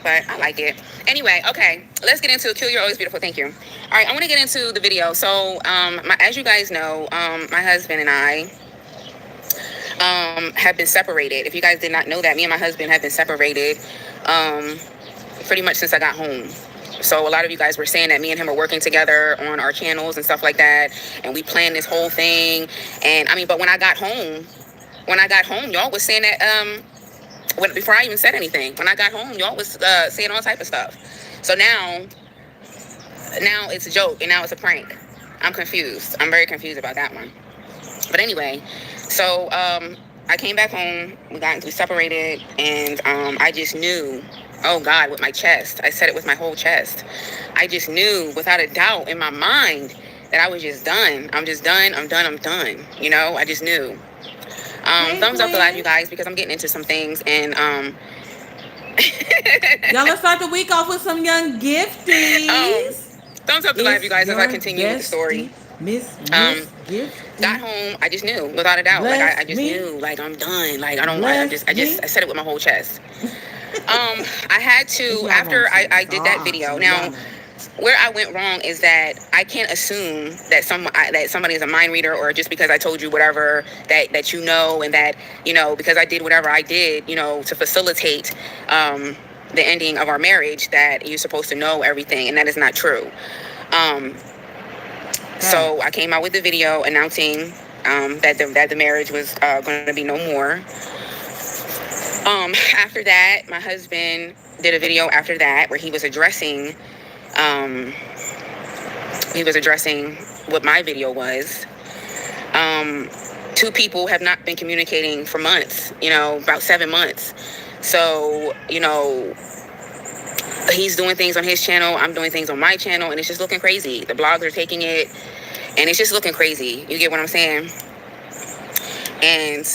but I like it. Anyway, okay, let's get into it. Q, you're always beautiful. Thank you. All right, I want to get into the video. So, as you guys know, my husband and I have been separated. If you guys did not know that, me and my husband have been separated pretty much since I got home. So a lot of you guys were saying that me and him are working together on our channels and stuff like that, and we planned this whole thing. And I mean, but when I got home, y'all was saying that before I even said anything, when I got home, y'all was saying all type of stuff. So now it's a joke and now it's a prank. I'm confused. I'm very confused about that one. But anyway, so I came back home. We separated, and I just knew. Oh God, with my chest. I said it with my whole chest. I just knew without a doubt in my mind that I was just done. I'm just done. I'm done. You know, I just knew. Thumbs up the live, you guys, because I'm getting into some things. And y'all, let's start the week off with some young gifties. Thumbs up the live, you guys, as I continue with the story. Miss Gifty. Got home, I just knew without a doubt. Like I just knew, like I'm done. Like I said it with my whole chest. I had to, after I did that video. Now, where I went wrong is that I can't assume that somebody is a mind reader, or just because I told you whatever that you know, and that, you know, because I did whatever I did, you know, to facilitate the ending of our marriage, that you're supposed to know everything, and that is not true. So I came out with the video announcing that the marriage was going to be no more. After that, my husband did a video after that where he was addressing what my video was. Two people have not been communicating for months, you know, about 7 months. So, you know, he's doing things on his channel, I'm doing things on my channel, and it's just looking crazy. The blogs are taking it, and it's just looking crazy. You get what I'm saying? And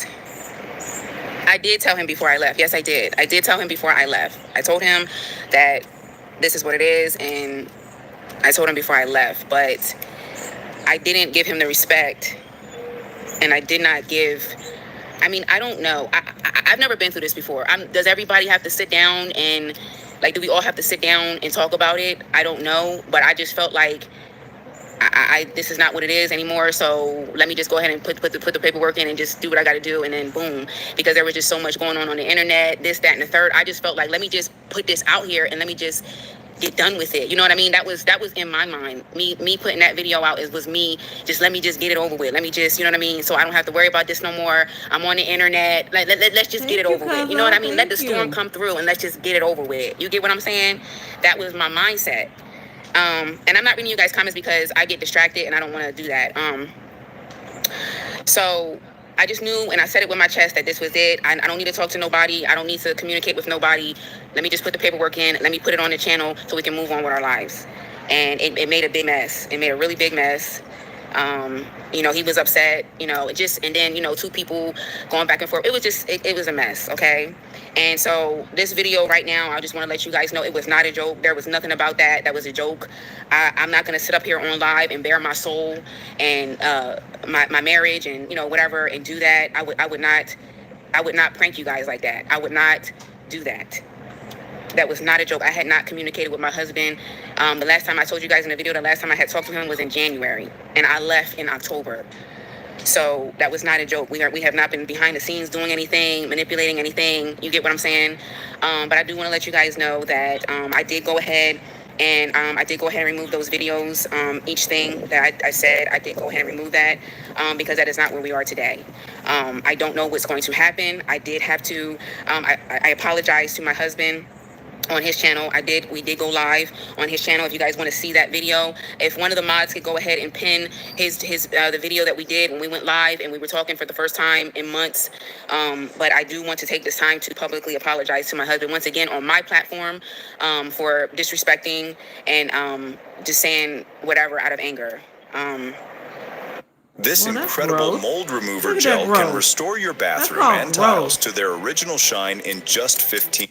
I did tell him before I left. Yes, I did. I did tell him before I left. I told him that this is what it is, and I told him before I left. But I didn't give him the respect, and I did not give... I mean, I don't know. I've never been through this before. Does everybody have to sit down and... Like, do we all have to sit down and talk about it? I don't know. But I just felt like this is not what it is anymore. So let me just go ahead and put the paperwork in and just do what I got to do, and then boom, because there was just so much going on the internet, this, that, and the third. I just felt like, let me just put this out here and let me just get done with it. You know what I mean? That was in my mind. Me putting that video out was me just, let me just get it over with. Let me just, you know what I mean? So I don't have to worry about this no more. I'm on the internet. Like let's just get it over with. You know what I mean? Let the storm come through and let's just get it over with. You get what I'm saying? That was my mindset. And I'm not reading you guys' comments because I get distracted and I don't want to do that. So I just knew, and I said it with my chest, that this was it. I don't need to talk to nobody. I don't need to communicate with nobody. Let me just put the paperwork in. Let me put it on the channel so we can move on with our lives. And it made a big mess. It made a really big mess. He was upset, and then, two people going back and forth. It was just, it was a mess, okay? And so this video right now, I just want to let you guys know it was not a joke. There was nothing about that was a joke. I'm not going to sit up here on live and bare my soul and my marriage and, whatever, and do that. I would not prank you guys like that. I would not do that. That was not a joke. I had not communicated with my husband. The last time I told you guys in the video, the last time I had talked to him was in January, and I left in October. So that was not a joke. We have not been behind the scenes doing anything, manipulating anything. You get what I'm saying? But I do want to let you guys know that I did go ahead and remove those videos. Each thing that I said, I did go ahead and remove that because that is not where we are today. I don't know what's going to happen. I did have to. I apologize to my husband. On his channel, we did go live on his channel. If you guys want to see that video, if one of the mods could go ahead and pin the video that we did when we went live and we were talking for the first time in months. But I do want to take this time to publicly apologize to my husband once again on my platform for disrespecting and just saying whatever out of anger. This Well, incredible gross. mold remover Look at that gel gross. can restore your bathroom all and tiles gross. to their original shine in just 15.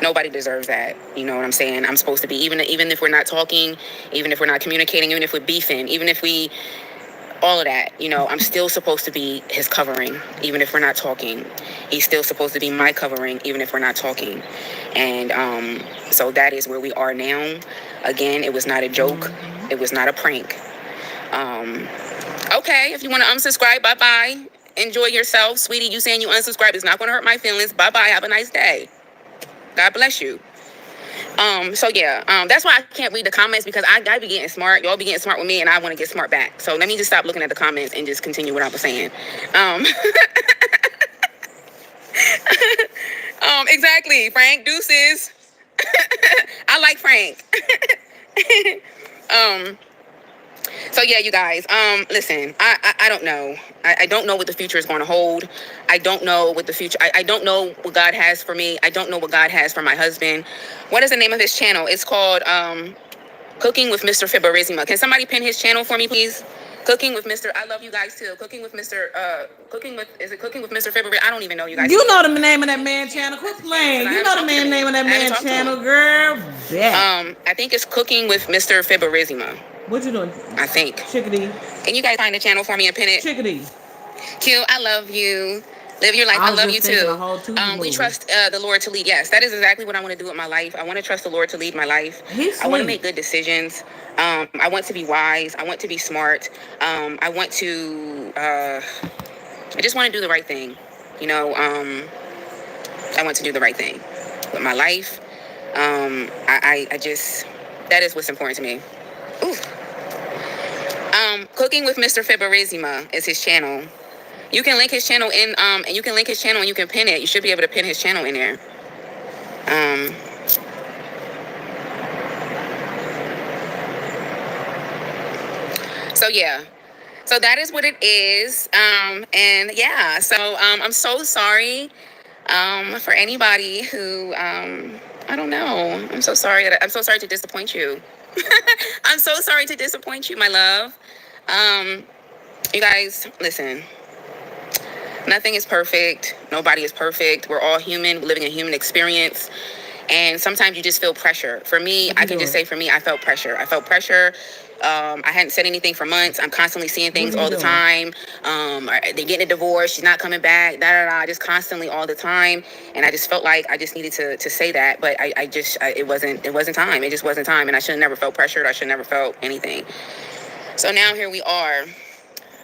Nobody deserves that. You know what I'm saying? I'm supposed to be, even if we're not talking, even if we're not communicating, even if we're beefing, even if we, all of that, I'm still supposed to be his covering, even if we're not talking. He's still supposed to be my covering, even if we're not talking. And so that is where we are now. Again, it was not a joke. It was not a prank. Okay, if you want to unsubscribe, bye-bye. Enjoy yourself. Sweetie, you saying you unsubscribe is not going to hurt my feelings. Bye-bye. Have a nice day. God bless you. That's why I can't read the comments, because I be getting smart. Y'all be getting smart with me, and I want to get smart back. So let me just stop looking at the comments and just continue what I was saying. Exactly, Frank. Deuces. I like Frank. So yeah, you guys, listen, I don't know. I don't know what the future is going to hold. I don't know what the future, I don't know what God has for me. I don't know what God has for my husband. What is the name of his channel? It's called, Cooking with Mr. Fibarizima. Can somebody pin his channel for me, please? Cooking with Mr. I love you guys too. Is it Cooking with Mr. Fibarizima? I don't even know you guys. You know the name of that man channel. Quit playing. You know the name of that man channel, girl. Yeah. I think it's Cooking with Mr. Fibarizima. What you doing? I think. Chickadee. Can you guys find the channel for me and pin it? Chickadee. Q, I love you. Live your life. I love you too. We trust the Lord to lead. Yes, that is exactly what I want to do with my life. I want to trust the Lord to lead my life. I want to make good decisions. I want to be wise. I want to be smart. I just want to do the right thing. I want to do the right thing with my life. I just, that is what's important to me. Ooh. Cooking with Mr. Fibarizima is his channel. You can link his channel in, and you can link his channel and you can pin it. You should be able to pin his channel in there. So yeah. So that is what it is. And yeah, so I'm so sorry for anybody who I don't know. I'm so sorry to disappoint you. I'm so sorry to disappoint you, my love. You guys, listen. Nothing is perfect. Nobody is perfect. We're all human, living a human experience. And sometimes you just feel pressure. For me, I can just say for me, I felt pressure. I hadn't said anything for months. I'm constantly seeing things all the time. They getting a divorce. She's not coming back. Just constantly all the time. And I just felt like I just needed to say that, but it wasn't time. It just wasn't time. And I should have never felt pressured. I should have never felt anything. So now here we are.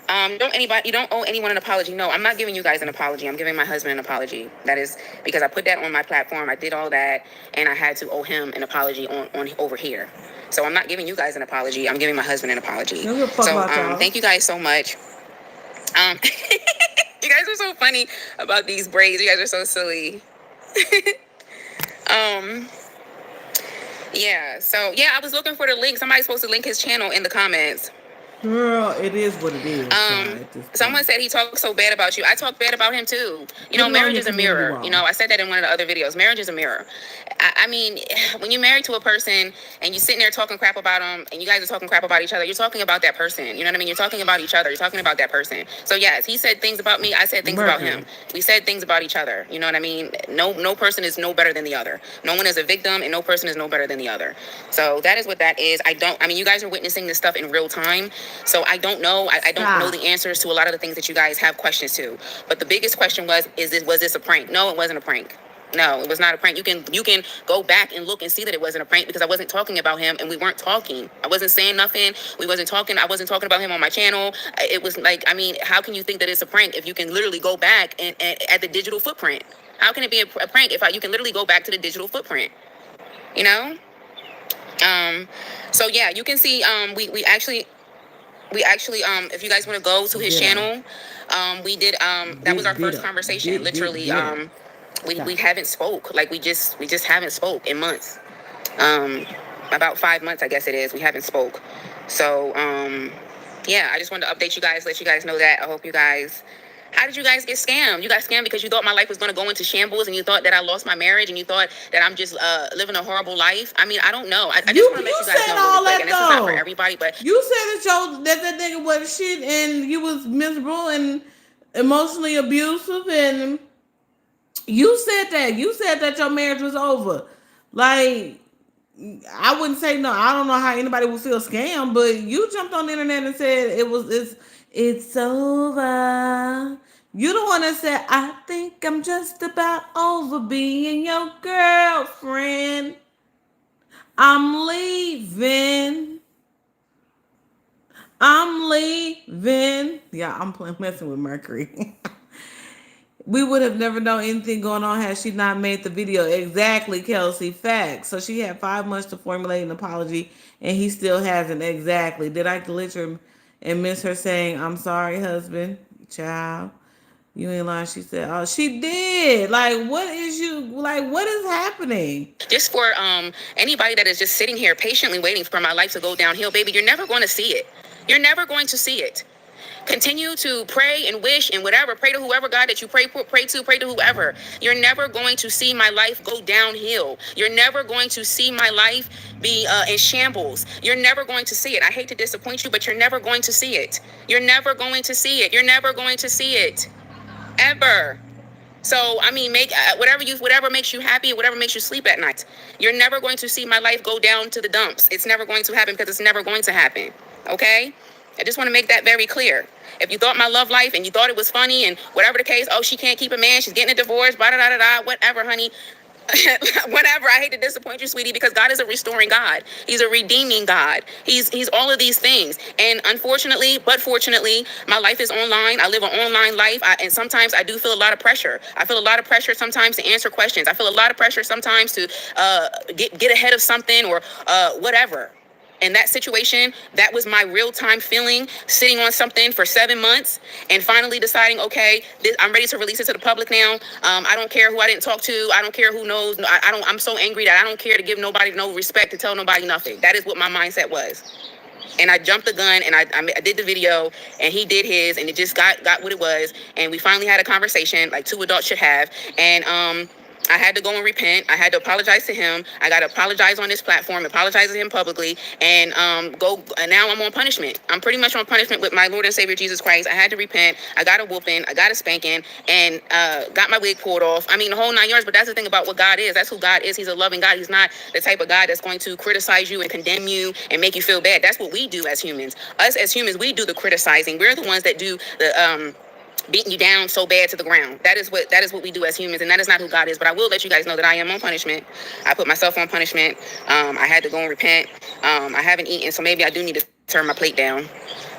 You don't owe anyone an apology. No, I'm not giving you guys an apology. I'm giving my husband an apology. That is because I put that on my platform. I did all that, and I had to owe him an apology on over here. So I'm not giving you guys an apology. I'm giving my husband an apology. So thank you guys so much. You guys are so funny about these braids. You guys are so silly. Yeah. So yeah, I was looking for the link. Somebody's supposed to link his channel in the comments. Girl, it is what it is. Someone said he talks so bad about you. I talk bad about him too. You know, marriage is a mirror. You know, I said that in one of the other videos. Marriage is a mirror. I mean, when you're married to a person and you're sitting there talking crap about them and you guys are talking crap about each other, you're talking about that person. You know what I mean? You're talking about each other. You're talking about that person. So yes, he said things about me. I said things about him. We said things about each other. You know what I mean? No person is no better than the other. No one is a victim and no person is no better than the other. So that is what that is. You guys are witnessing this stuff in real time. So I don't know. I don't know the answers to a lot of the things that you guys have questions to. But the biggest question was this a prank? No, it wasn't a prank. No, it was not a prank. You can go back and look and see that it wasn't a prank because I wasn't talking about him and we weren't talking. I wasn't saying nothing. We wasn't talking. I wasn't talking about him on my channel. It was like, I mean, how can you think that it's a prank if you can literally go back and at the digital footprint? How can it be a prank if you can literally go back to the digital footprint? You know? So yeah, you can see we actually if you guys want to go to his channel, we did that was our first conversation. Literally, we haven't spoke. Like we just haven't spoke in months. About 5 months, I guess it is. We haven't spoke. So yeah, I just wanted to update you guys, let you guys know that. I hope you guys. How did you guys get scammed? You got scammed because you thought my life was going to go into shambles and you thought that I lost my marriage and you thought that I'm just living a horrible life. I mean, I don't know. I just want to let you guys know really quick. And this is not for everybody, but you said that nigga was shit and you was miserable and emotionally abusive and you said that your marriage was over. Like, I wouldn't say no. I don't know how anybody would feel scammed, but you jumped on the internet and said it's over. You the one that said, I think I'm just about over being your girlfriend. I'm leaving. Yeah, I'm messing with Mercury. We would have never known anything going on had she not made the video. Exactly, Kelsey. Facts. So she had 5 months to formulate an apology, and he still hasn't. Exactly. Did I glitch her and miss her saying, I'm sorry, husband? Child. You ain't lying. She said, oh, she did. Like, what is happening? Just for anybody that is just sitting here patiently waiting for my life to go downhill, baby, you're never going to see it. You're never going to see it. Continue to pray and wish and whatever. Pray to whoever God that you pray to whoever. You're never going to see my life go downhill. You're never going to see my life be in shambles. You're never going to see it. I hate to disappoint you, but you're never going to see it. You're never going to see it. You're never going to see it. Ever. So, I mean, make whatever makes you happy, whatever makes you sleep at night. You're never going to see my life go down to the dumps. It's never going to happen because it's never going to happen. Okay? I just want to make that very clear. If you thought my love life and you thought it was funny and whatever the case, oh, she can't keep a man, she's getting a divorce, blah, blah, blah, blah, whatever, honey. Whatever. I hate to disappoint you, sweetie, because God is a restoring God. He's a redeeming God. He's all of these things. And unfortunately, but fortunately, my life is online. I live an online life. And sometimes I do feel a lot of pressure. I feel a lot of pressure sometimes to answer questions. I feel a lot of pressure sometimes to get ahead of something or whatever. In that situation, that was my real-time feeling, sitting on something for 7 months and finally deciding, okay, I'm ready to release it to the public now. I don't care who I didn't talk to. I don't care who knows. I'm so angry that I don't care to give nobody no respect, to tell nobody nothing. That is what my mindset was. And I jumped the gun and I did the video and he did his and it just got what it was. And we finally had a conversation like two adults should have. And I had to go and repent. I had to apologize to him. I got to apologize on this platform, apologize to him publicly, and go. And now I'm on punishment. I'm pretty much on punishment with my Lord and Savior Jesus Christ. I had to repent. I got a whooping. I got a spanking, and got my wig pulled off. I mean, the whole 9 yards. But that's the thing about what God is. That's who God is. He's a loving God. He's not the type of God that's going to criticize you and condemn you and make you feel bad. That's what we do as humans. Us as humans, we do the criticizing. We're the ones that do the beating you down so bad to the ground. That is what we do as humans, and that is not who God is. But I will let you guys know that I am on punishment. I put myself on punishment. I had to go and repent. I haven't eaten, so maybe I do need to turn my plate down,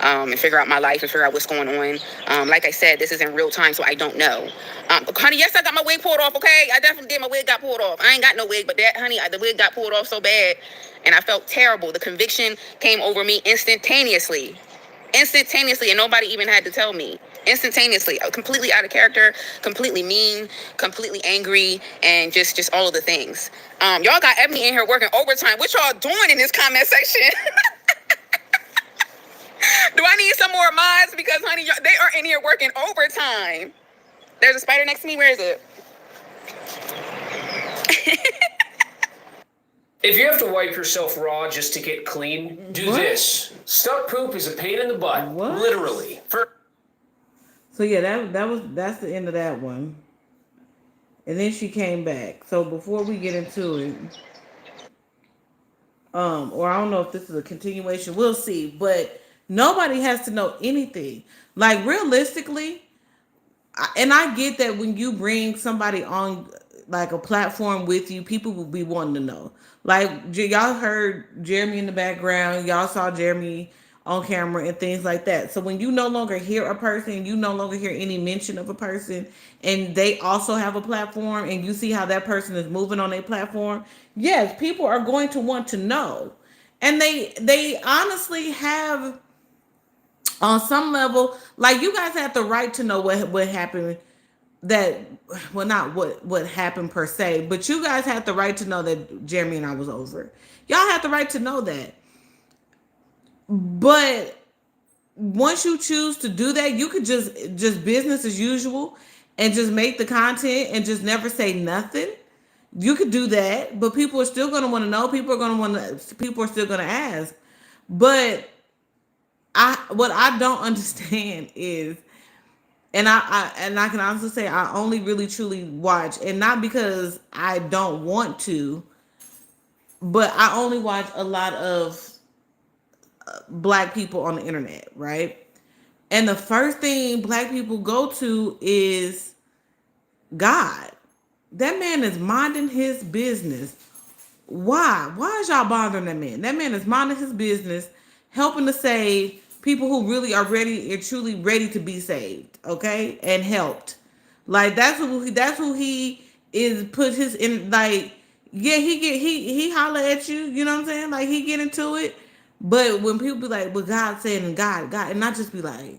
and figure out my life and figure out what's going on. Like I said, this is in real time, so I don't know. Honey, yes, I got my wig pulled off. Okay, I definitely did. My wig got pulled off. I ain't got no wig, but that, honey, the wig got pulled off so bad, and I felt terrible. The conviction came over me instantaneously, and nobody even had to tell me. Instantaneously, completely out of character, completely mean, completely angry, and just all of the things. Y'all got Ebony in here working overtime. What y'all doing in this comment section? Do I need some more mods? Because, honey, they are in here working overtime. There's a spider next to me. Where is it? If you have to wipe yourself raw just to get clean, do this. Stuck poop is a pain in the butt. What? Literally. So yeah, that's the end of that one. And then she came back. So before we get into it, or I don't know if this is a continuation, we'll see. But nobody has to know anything. Like realistically, and I get that when you bring somebody on like a platform with you, people will be wanting to know. Like y'all heard Jeremy in the background, y'all saw Jeremy on camera and things like that. So when you no longer hear a person, you no longer hear any mention of a person, and they also have a platform, and you see how that person is moving on their platform. Yes, people are going to want to know, and they honestly have on some level, like you guys have the right to know what happened. That well, not what happened per se, but you guys have the right to know that Jeremy and I was over. Y'all have the right to know that. But once you choose to do that, you could just business as usual and just make the content and just never say nothing. You could do that, but people are still going to want to know. People are still going to ask. But what I don't understand is, and I can honestly say I only really truly watch, and not because I don't want to, but I only watch a lot of black people on the internet, right? And the first thing black people go to is God. That man is minding his business. Why? Why is y'all bothering that man? That man is minding his business, helping to save people who really are ready and truly ready to be saved, okay? And helped. Like that's who he is put his in like yeah, he holler at you, you know what I'm saying? Like he get into it. But when people be like, "Well, God said," and God, and not just be like,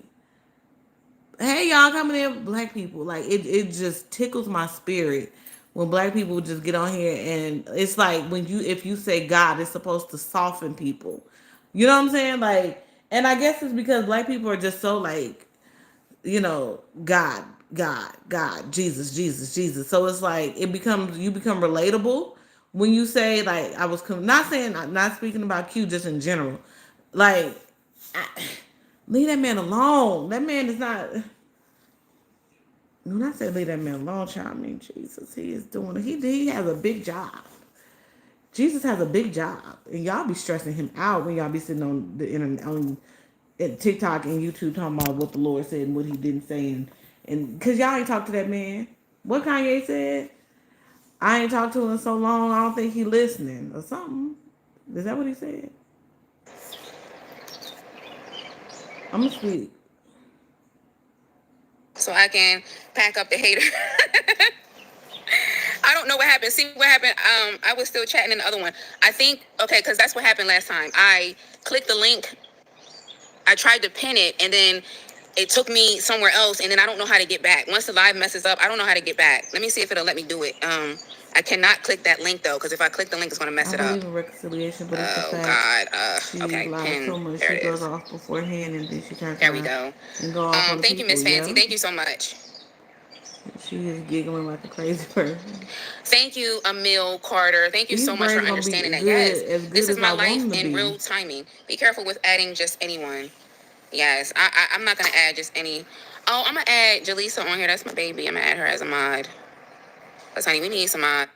"Hey, y'all coming in, black people," like it just tickles my spirit when black people just get on here, and it's like if you say God, it's supposed to soften people. You know what I'm saying? Like, and I guess it's because black people are just so like, God, God, God, Jesus, Jesus, Jesus. So it's like you become relatable when you say like not saying not speaking about Q, just in general, like leave that man alone. That man is not. When I say leave that man alone, child, I mean Jesus. He is doing. He has a big job. Jesus has a big job, and y'all be stressing him out when y'all be sitting on the internet on TikTok and YouTube talking about what the Lord said and what He didn't say, and because y'all ain't talked to that man. What Kanye said? I ain't talked to him in so long. I don't think he listening or something. Is that what he said? I'm gonna speak. So I can pack up the hater. I don't know what happened. See what happened? I was still chatting in the other one. I think, okay, because that's what happened last time. I clicked the link. I tried to pin it, and then it took me somewhere else, and then I don't know how to get back. Once the live messes up, I don't know how to get back. Let me see if it'll let me do it. I cannot click that link, though, because if I click the link, it's going to mess I it up. believe in reconciliation, but it's the Oh, fact God. she Okay, lies pin. so much. There She it goes is. off beforehand, and then she turns There we around go. and go off on the Thank you, people. Miss Fancy. Yeah, Thank you so much. She is giggling like a crazy person. Thank you, Emil Carter. Thank you These so much for braids gonna be understanding that. Yes, good this is as my I want life them to in be. real timing. Be careful with adding just anyone. Yes, I'm not gonna add just any. Oh, I'm gonna add Jaleesa on here. That's my baby. I'm gonna add her as a mod. Cause honey, we need some mod.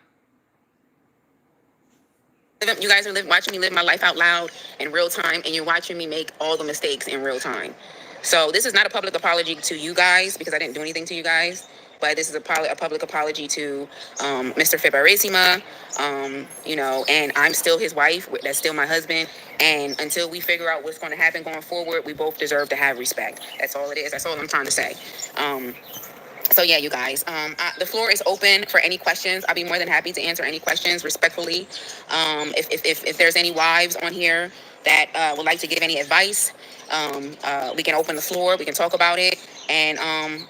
You guys are watching me live my life out loud in real time, and you're watching me make all the mistakes in real time. So this is not a public apology to you guys because I didn't do anything to you guys, but this is a public apology to Mr. Fibarisima, and I'm still his wife. That's still my husband. And until we figure out what's going to happen going forward, we both deserve to have respect. That's all it is. That's all I'm trying to say. So yeah, you guys, the floor is open for any questions. I'll be more than happy to answer any questions respectfully. If there's any wives on here that would like to give any advice, we can open the floor. We can talk about it. And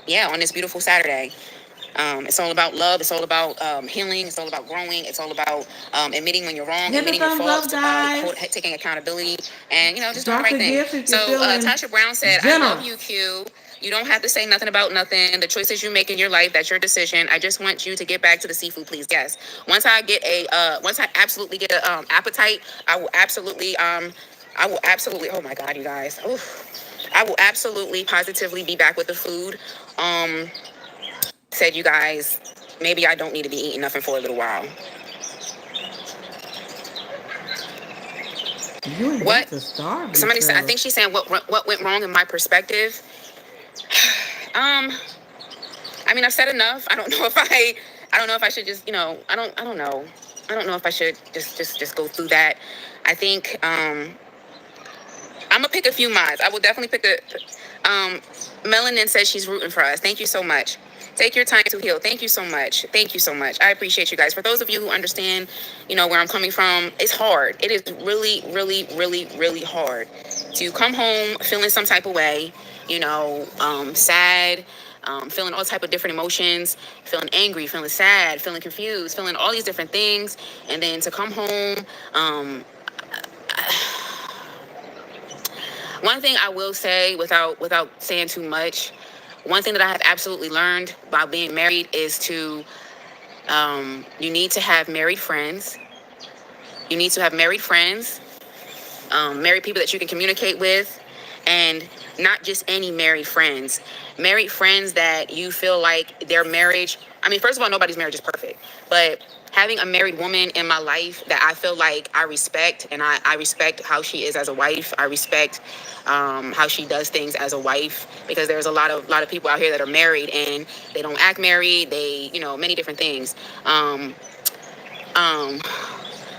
yeah, on this beautiful Saturday. It's all about love. It's all about healing. It's all about growing. It's all about admitting when you're wrong, Hit the admitting your thumbs up, faults, guys. taking accountability, and just doing the Drop right the thing. gift if you're So feeling Tasha Brown said, "I love you, generous. Q. You don't have to say nothing about nothing. The choices you make in your life, that's your decision. I just want you to get back to the seafood, please. Yes. Once I absolutely get a appetite, I will absolutely Oh my God, you guys. Oof. I will absolutely positively be back with the food. Said you guys, maybe I don't need to be eating nothing for a little while. You ain't got What? to starve Somebody said, I yourself. think she's saying what went wrong in my perspective. Um, I mean, I've said enough. I don't know if I should just, I don't know. I don't know if I should just go through that. I think, I'm gonna pick a few mods. I will definitely pick Melanin says she's rooting for us. Thank you so much. Take your time to heal. Thank you so much. Thank you so much. I appreciate you guys. For those of you who understand, where I'm coming from, it's hard. It is really, really, really, really hard to come home feeling some type of way, sad, feeling all type of different emotions, feeling angry, feeling sad, feeling confused, feeling all these different things, and then to come home, one thing I will say without saying too much, one thing that I have absolutely learned about being married is you need to have married friends. You need to have married friends, married people that you can communicate with, and not just any married friends that you feel like their marriage. I mean, first of all, nobody's marriage is perfect, but having a married woman in my life that I feel like I respect, and I respect how she is as a wife. I respect how she does things as a wife, because there's a lot of people out here that are married and they don't act married. They, many different things. Um,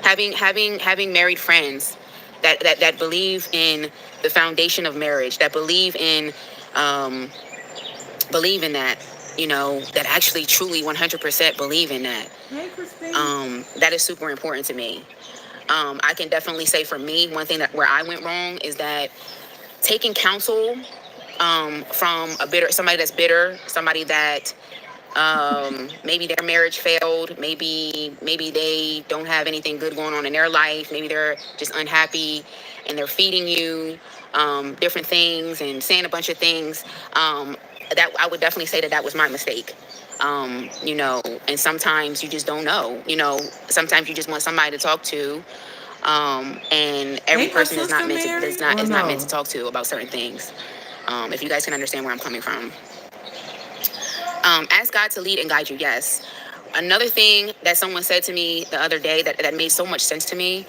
having married friends that believe in the foundation of marriage, that um, believe in that, that actually truly 100% believe in that. Hey, Christine. That is super important to me. I can definitely say for me, one thing that where I went wrong is that taking counsel from somebody that's bitter, somebody that maybe their marriage failed, maybe they don't have anything good going on in their life, maybe they're just unhappy and they're feeding you different things and saying a bunch of things. That I would definitely say that was my mistake. And sometimes you just don't know. Sometimes you just want somebody to talk to, and every Ain't your person sister married or is not meant to no? talk to about certain things. If you guys can understand where I'm coming from. Ask God to lead and guide you. Yes. Another thing that someone said to me the other day that made so much sense to me,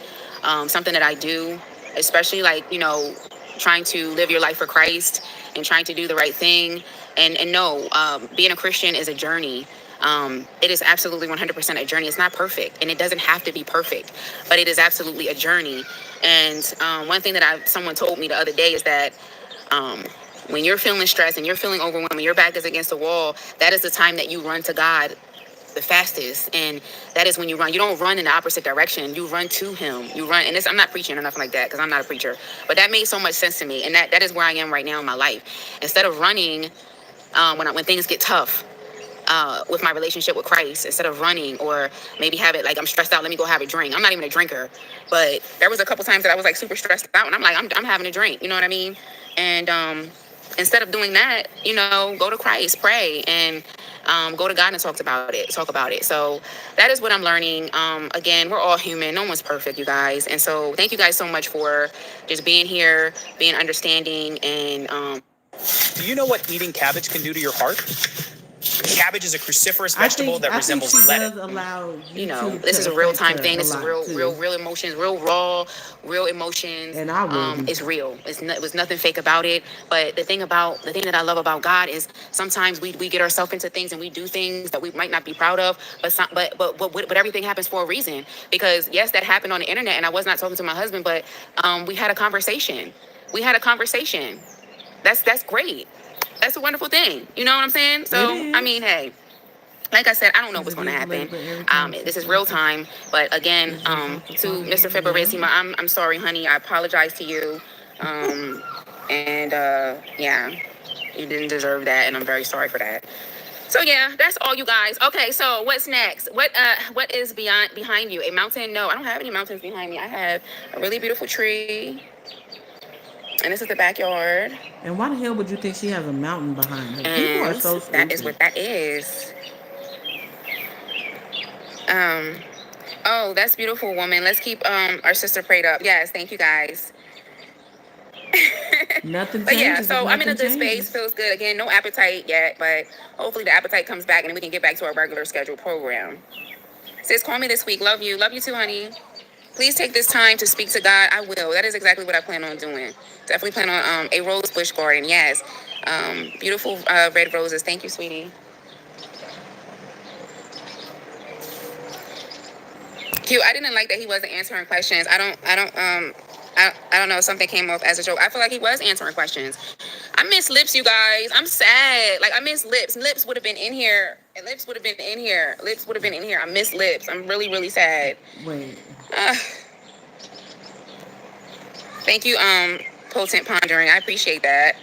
something that I do, especially like, trying to live your life for Christ and trying to do the right thing. And no, being a Christian is a journey. It is absolutely 100% a journey. It's not perfect, and it doesn't have to be perfect, but it is absolutely a journey. And one thing that someone told me the other day is that um, when you're feeling stressed and you're feeling overwhelmed, your back is against the wall, that is the time that you run to God the fastest. And that is when you run. You don't run in the opposite direction. You run to him. You run. And I'm not preaching or nothing like that, because I'm not a preacher. But that made so much sense to me. And that is where I am right now in my life. Instead of running when things get tough, with my relationship with Christ, instead of running or maybe have it like I'm stressed out, let me go have a drink. I'm not even a drinker, but there was a couple times that I was like super stressed out, and I'm like, I'm having a drink. You know what I mean? And instead of doing that, go to Christ, pray, and go to God and talk about it. Talk about it. So that is what I'm learning. Again, we're all human. No one's perfect, you guys. And so thank you guys so much for just being here, being understanding, and Do you know what eating cabbage can do to your heart? Cabbage is a cruciferous vegetable that I think resembles she lettuce. does allow YouTube this to is a real affect time her thing. a This is lot real, too, real emotions, real raw, real emotions. and I wouldn't. It's real. It was nothing fake about it. But the thing that I love about God is sometimes we get ourselves into things and we do things that we might not be proud of, but everything happens for a reason. Because yes, that happened on the internet, and I was not talking to my husband, but we had a conversation. We had a conversation. That's great. That's a wonderful thing. You know what I'm saying? It So I is. mean, hey, like I said, I don't know She's a what's going to gift happen. lady, but every time she This is real talks, time. But again, it's just off the to part of Mr. her. Yeah. Fibarissima, I'm sorry, honey. I apologize to you. Um, and yeah, you didn't deserve that, and I'm very sorry for that. So yeah, that's all, you guys. Okay, so what's next? What is behind you? A mountain? No, I don't have any mountains behind me. I have a really beautiful tree, and this is the backyard, And why the hell would you think she has a mountain behind her? People are and so that is stupid. what that is. Um, Oh, that's beautiful, woman. Let's keep our sister prayed up. Yes, thank you guys. Nothing But yeah, changes if so I'm in a nothing good space. changes. Feels good. Again, no appetite yet, but hopefully the appetite comes back and then we can get back to our regular scheduled program. Sis, call me this week. Love you. Love you too, honey. Please take this time to speak to God. I will. That is exactly what I plan on doing. Definitely plan on a rose bush garden. Yes. Beautiful red roses. Thank you, sweetie. Q, I didn't like that he wasn't answering questions. I don't know. Something came off as a joke. I feel like he was answering questions. I miss Lips, you guys. I'm sad. Like, I miss Lips. Lips would have been in here. And Lips would have been in here. Lips would have been in here. I miss Lips. I'm really, really sad. Wait, Uh, Thank you, Potent Pondering. I appreciate that.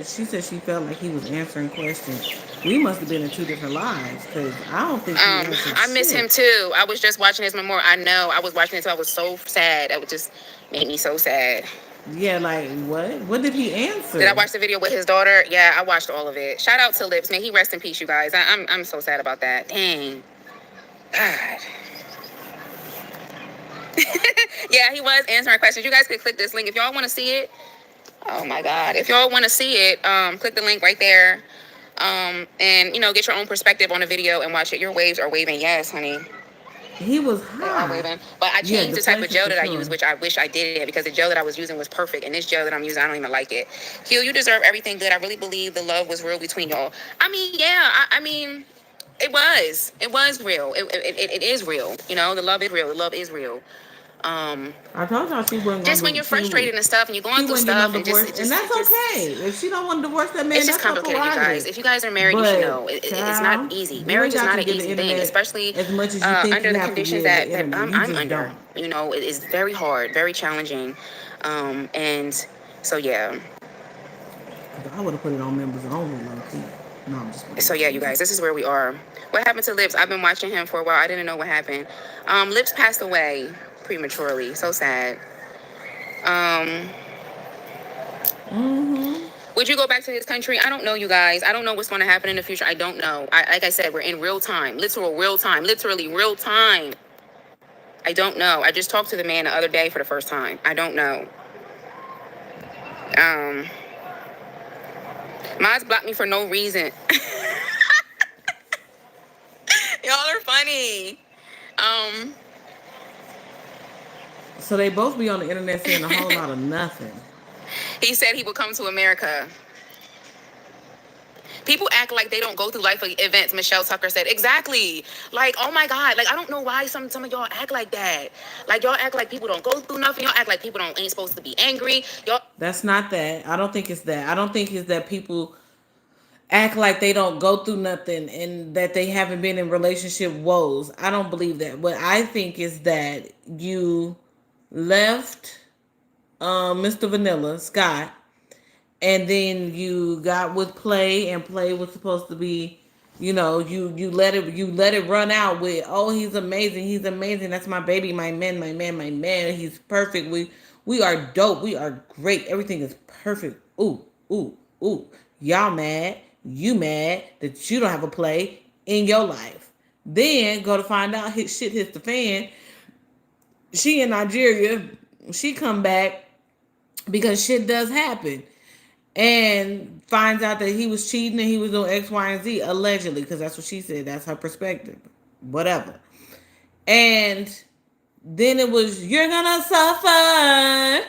she said she felt like he was answering questions. We must have been in two different lives because I don't think he answered I miss him shit. too. I was just watching his memorial. I know. I was watching it too. I was so sad. That would just make me so sad. Yeah, like what? What did he Did I answer? watch the video with his daughter? Yeah, I watched all of it. Shout out to Lips, man. He rest in peace, you guys. I'm so sad about that. Dang. God. Yeah, he was answering questions. You guys could click this link if y'all want to see it. Oh my God. If y'all want to see it, click the link right there. And get your own perspective on the video and watch it. Your waves are waving. Yes, honey. He was They are high. waving. But I Yeah, changed the the type of places gel for that I sure. use, which I wish I did because the gel that I was using was perfect. And this gel that I'm using, I don't even like it. Q, you deserve everything good. I really believe the love was real between y'all. I mean, yeah, I mean, it was. It was real. It is real. The love is real. The love is real. Um, I told y'all she wasn't just gonna when do. you're frustrated and stuff and you're going She through wasn't getting no stuff and divorce, and that's okay. If she don't want to divorce that man, it's just that's her complicated, you guys. prerogative. If you guys are married, you should know But it's not child, easy. you Marriage ain't is got not to an give the easy thing, internet especially as much as you think under you the have to conditions give the that internet. You I'm just under. don't. It is very hard, very challenging, and so yeah. 'Cause I would have put it on members only, low key. No, I'm just So yeah, you playing. guys, this is where we are. What happened to Lips? I've been watching him for a while. I didn't know what happened. Lips passed away prematurely. So sad. Um, Mm-hmm. would you go back to his country? I don't know, you guys. I don't know what's going to happen in the future. I don't know. Like I said, we're in real time, literal real time, literally real time. I don't know. I just talked to the man the other day for the first time. I don't know. Um, Miles blocked me for no reason. Y'all are funny. Um, So they both be on the internet saying a whole lot of nothing. he said he would come to America. People act like they don't go through life events. Michelle Tucker said exactly. Like, oh my God. Like, I don't know why some of y'all act like that. Like, y'all act like people don't go through nothing. Y'all act like people don't ain't supposed to be angry. Y'all. That's not that. I don't think it's that. I don't think it's that people act like they don't go through nothing and that they haven't been in relationship woes. I don't believe that. What I think is that you left Mr. Vanilla Scott, and then you got with Play, and Play was supposed to be, you let it run out with, oh, he's amazing, that's my baby, my man, he's perfect, we are dope, we are great, everything is perfect. Ooh, ooh, ooh. Y'all mad. You mad that you don't have a play in your life. Then go to find out his shit hits the fan. She in Nigeria. She come back because shit does happen. And finds out that he was cheating and he was doing X, Y, and Z, allegedly, because that's what she said. That's her perspective. Whatever. And then it was, you're gonna suffer.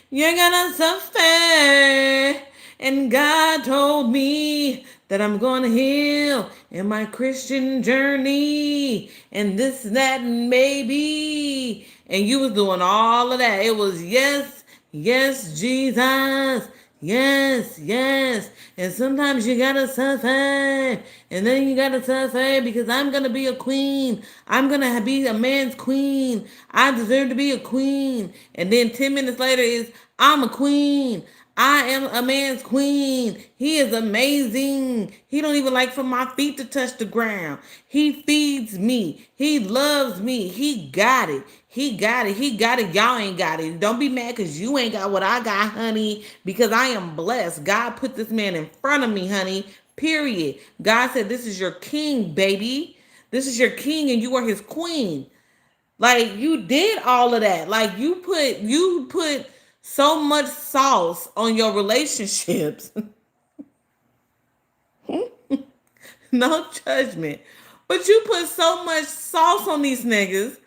You're gonna suffer. And God told me that I'm gonna heal in my Christian journey. And this, that, and maybe. And you was doing all of that. It was yes, yes, Jesus. Yes, yes. And sometimes you gotta suffer. And then you gotta suffer because I'm gonna be a queen. I'm gonna be a man's queen. I deserve to be a queen. And then 10 minutes later is, I'm a queen. I am a man's queen. He is amazing. He don't even like for my feet to touch the ground. He feeds me. He loves me. He got it. He got it. He got it. Y'all ain't got it. Don't be mad because you ain't got what I got, honey. Because I am blessed. God put this man in front of me, honey. Period. God said, this is your king, baby. This is your king and you are his queen. Like you did all of that. Like you put so much sauce on your relationships. No judgment. But you put so much sauce on these niggas.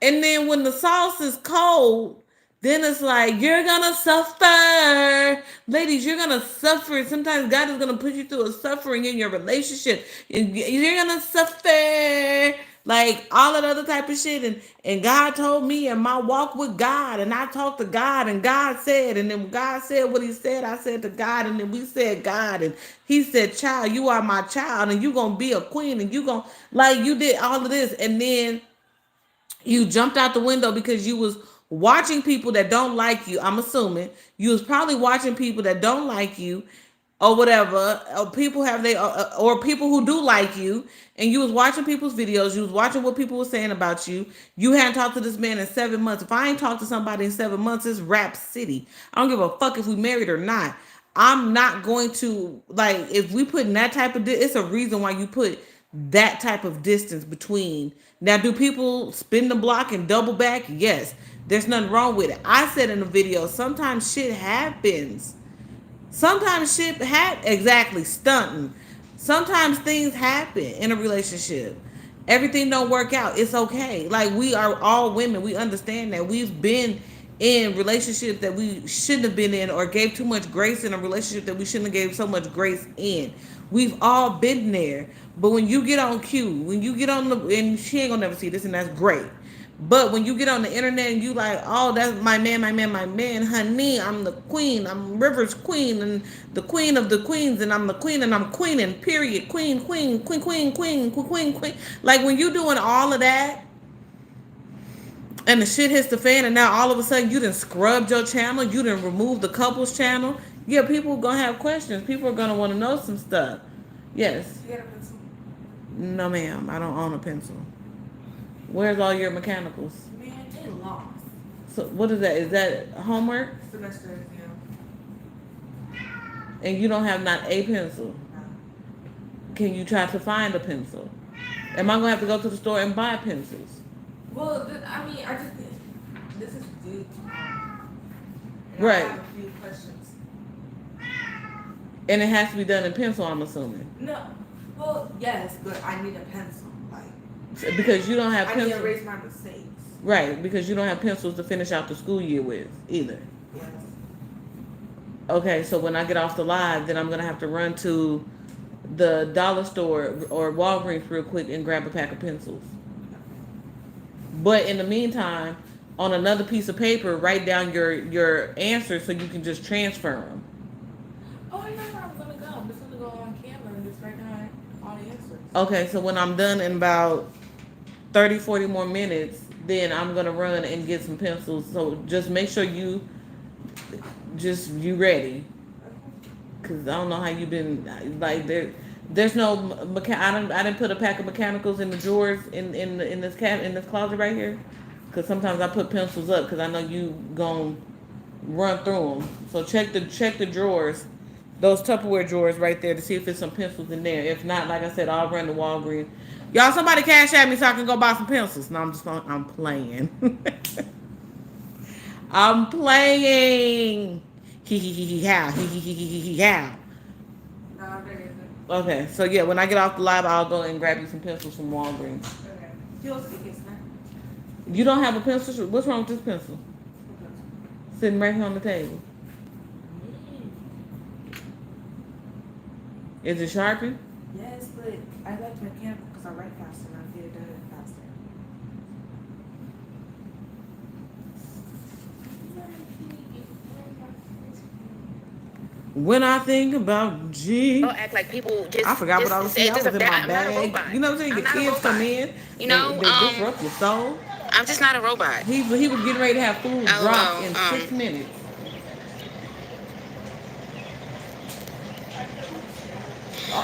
And then when the sauce is cold, then it's like, you're gonna suffer. Ladies, you're gonna suffer. Sometimes God is gonna put you through a suffering in your relationship. You're gonna suffer. Like all that other type of shit. And God told me in my walk with God, and I talked to God, and God said, and then when God said what he said, I said to God, and then we said God, and he said, child, you are my child, and you gonna be a queen, and you gonna, like, you did all of this, and then you jumped out the window because you was watching people that don't like you. I'm assuming you was probably watching people that don't like you or whatever, or people have they or people who do like you, and you was watching people's videos, you was watching what people were saying about you. You hadn't talked to this man in 7 months. If I ain't talked to somebody in 7 months, it's rap city. I don't give a fuck if we married or not. I'm not going to, like, if we put in that type of it's a reason why you put that type of distance between. Now, do people spin the block and double back? Yes. There's nothing wrong with it. I said in the video, sometimes shit happens. Sometimes shit exactly stunting. Sometimes things happen in a relationship. Everything don't work out. It's okay. Like, we are all women. We understand that. We've been in relationships that we shouldn't have been in, or gave too much grace in a relationship that we shouldn't have gave so much grace in. We've all been there. But when you get on cue, when you get on the, and she ain't gonna never see this, and that's great. But when you get on the internet and you like, oh, that's my man, my man, my man, honey, I'm the queen, I'm River's queen, and the queen of the queens, and I'm the queen, and I'm queening, period, queen, queen, queen, queen, queen, queen, queen, queen. Like, when you doing all of that, and the shit hits the fan, and now all of a sudden you done scrubbed your channel, you done removed the couple's channel. Yeah, people are gonna have questions. People are gonna want to know some stuff. Yes. You got a pencil? No, ma'am, I don't own a pencil. Where's all your mechanicals? Man, they lost. So what is that? Is that homework? Semester exam. And you don't have not a pencil? Can you try to find a pencil? Am I gonna have to go to the store and buy pencils? Well, I mean, I just this is due tomorrow. And Right. I have a few questions. And it has to be done in pencil, I'm assuming. No, well, yes, but I need a pencil. Like, Because you don't have I need to pencils. erase my mistakes. Right, because you don't have pencils to finish out the school year with either. Yes. Okay, so when I get off the live, then I'm gonna have to run to the dollar store or Walgreens real quick and grab a pack of pencils. But in the meantime, on another piece of paper, write down your answers so you can just transfer them. Oh, I know where I'm gonna go. I'm just gonna go on camera and just write down all the answers. Okay, so when I'm done in about 30, 40 more minutes, then I'm gonna run and get some pencils. So just make sure you ready, cause I don't know how you been like there. There's no I didn't put a pack of mechanicals in the drawers in this closet right here, cause sometimes I put pencils up, cause I know you gon' run through them. So check the drawers those Tupperware drawers right there to see if there's some pencils in there. If not, like I said, I'll run to Walgreens. Y'all, somebody cash at me so I can go buy some pencils. No, I'm playing. I'm playing. How. How. Okay, so yeah, when I get off the live, I'll go and grab you some pencils from Walgreens. You don't have a pencil? What's wrong with this pencil? Sitting right here on the table. Is it Sharpie? Yes, but I like mechanical because I write faster and I get it done faster. When I think about G, Don't act like people just. I forgot what I was saying. I was in my I'm not a bag. robot. You know what I'm saying? I'm The not a kids come robot. in, You know, they disrupt your soul. I'm just not a robot. He was getting ready to have food drop in LOL. 6 minutes.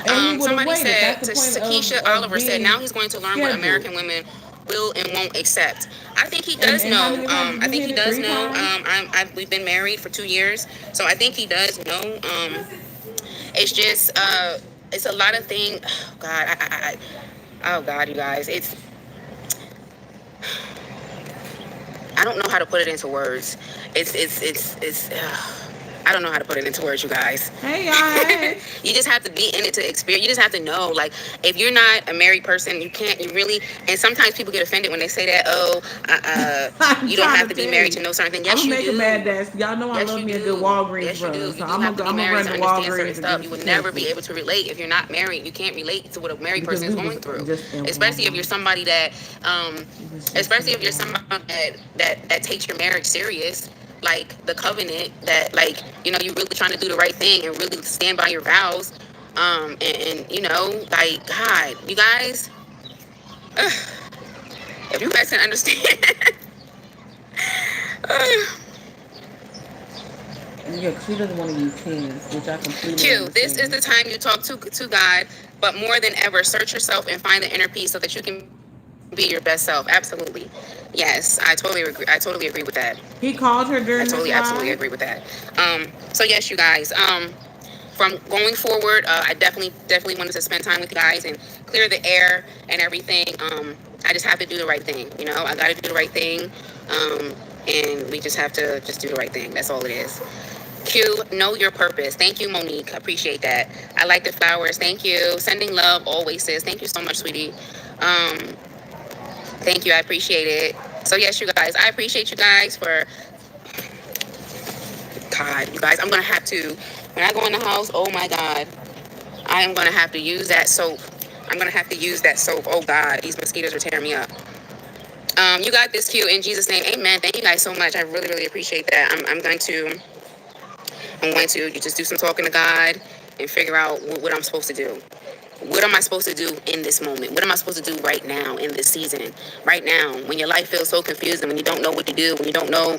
And he would have Somebody waited. said, That's the point Takesha of Oliver said, now being he's going to learn what scheduled. American women will and won't accept. I think he does And how know. many times did I you think hit he it? does 3 know. times? We've been married for 2 years, so I think he does know. It's just, it's a lot of things. Oh God, oh God, you guys, I don't know how to put it into words. It's. I don't know how to put it into words, you guys. Hey, y'all. Hey. You just have to be in it to experience. You just have to know, like, if you're not a married person, you can't. You really. And sometimes people get offended when they say that. Oh, I'm you don't trying have to to be tell married you. to know certain things. I'm Yes, gonna you make a do. mad dash. Y'all know I Yes, love you me a do. good Walgreens Yes, you do. brother. You So do I'm have to be gonna married run to to understand certain Walgreens and stuff. get You some would never be pencils. able to relate if you're not married. You can't relate to what a married Because person we is was going through, just in especially if you're Walmart. somebody that, We was just especially in if you're Walmart. somebody that takes your marriage serious, like the covenant, that, like, you're really trying to do the right thing and really stand by your vows. And like, God, you guys, if you guys can understand. Yeah, 'cause she doesn't want to use cans, which I completely Q, this is understand. the time you talk to God, but more than ever, search yourself and find the inner peace so that you can be your best self. Absolutely. Yes, I totally agree. I totally agree with that. He called her I during this totally, absolutely live. agree with that. So yes, you guys. From going forward, I definitely wanted to spend time with you guys and clear the air and everything. I just have to do the right thing. I got to do the right thing. And we just have to just do the right thing. That's all it is. Q, know your purpose. Thank you, Monique. I appreciate that. I like the flowers. Thank you. Sending love always, sis. Thank you so much, sweetie. Um, Thank you. I appreciate it. So yes, you guys, I appreciate you guys for God. You guys, I'm gonna have to when I go in the house. Oh my God, I am gonna have to use that soap. I'm gonna have to use that soap. Oh God, these mosquitoes are tearing me up. You got this, Q, in Jesus' name. Amen. Thank you guys so much. I really, really appreciate that. I'm going to just do some talking to God and figure out what I'm supposed to do. What am I supposed to do in this moment? What am I supposed to do right now in this season? Right now, when your life feels so confusing, when you don't know what to do, when you don't know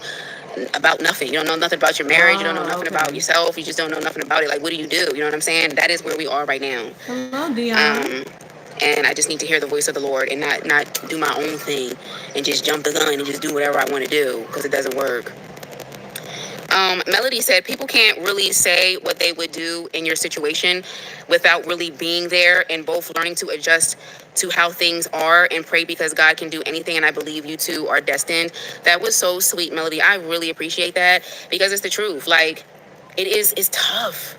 about nothing, you don't know nothing about your marriage, you don't know nothing about Okay. yourself, you just don't know nothing about it. Like, what do? You know what I'm saying? That is where we are right now. Hello, Dion. Um, and I just need to hear the voice of the Lord and not do my own thing and just jump the gun and just do whatever I want to do because it doesn't work. Melody said people can't really say what they would do in your situation without really being there and both learning to adjust to how things are and pray because God can do anything. And I believe you two are destined. That was so sweet, Melody. I really appreciate that because it's the truth. Like, it's tough.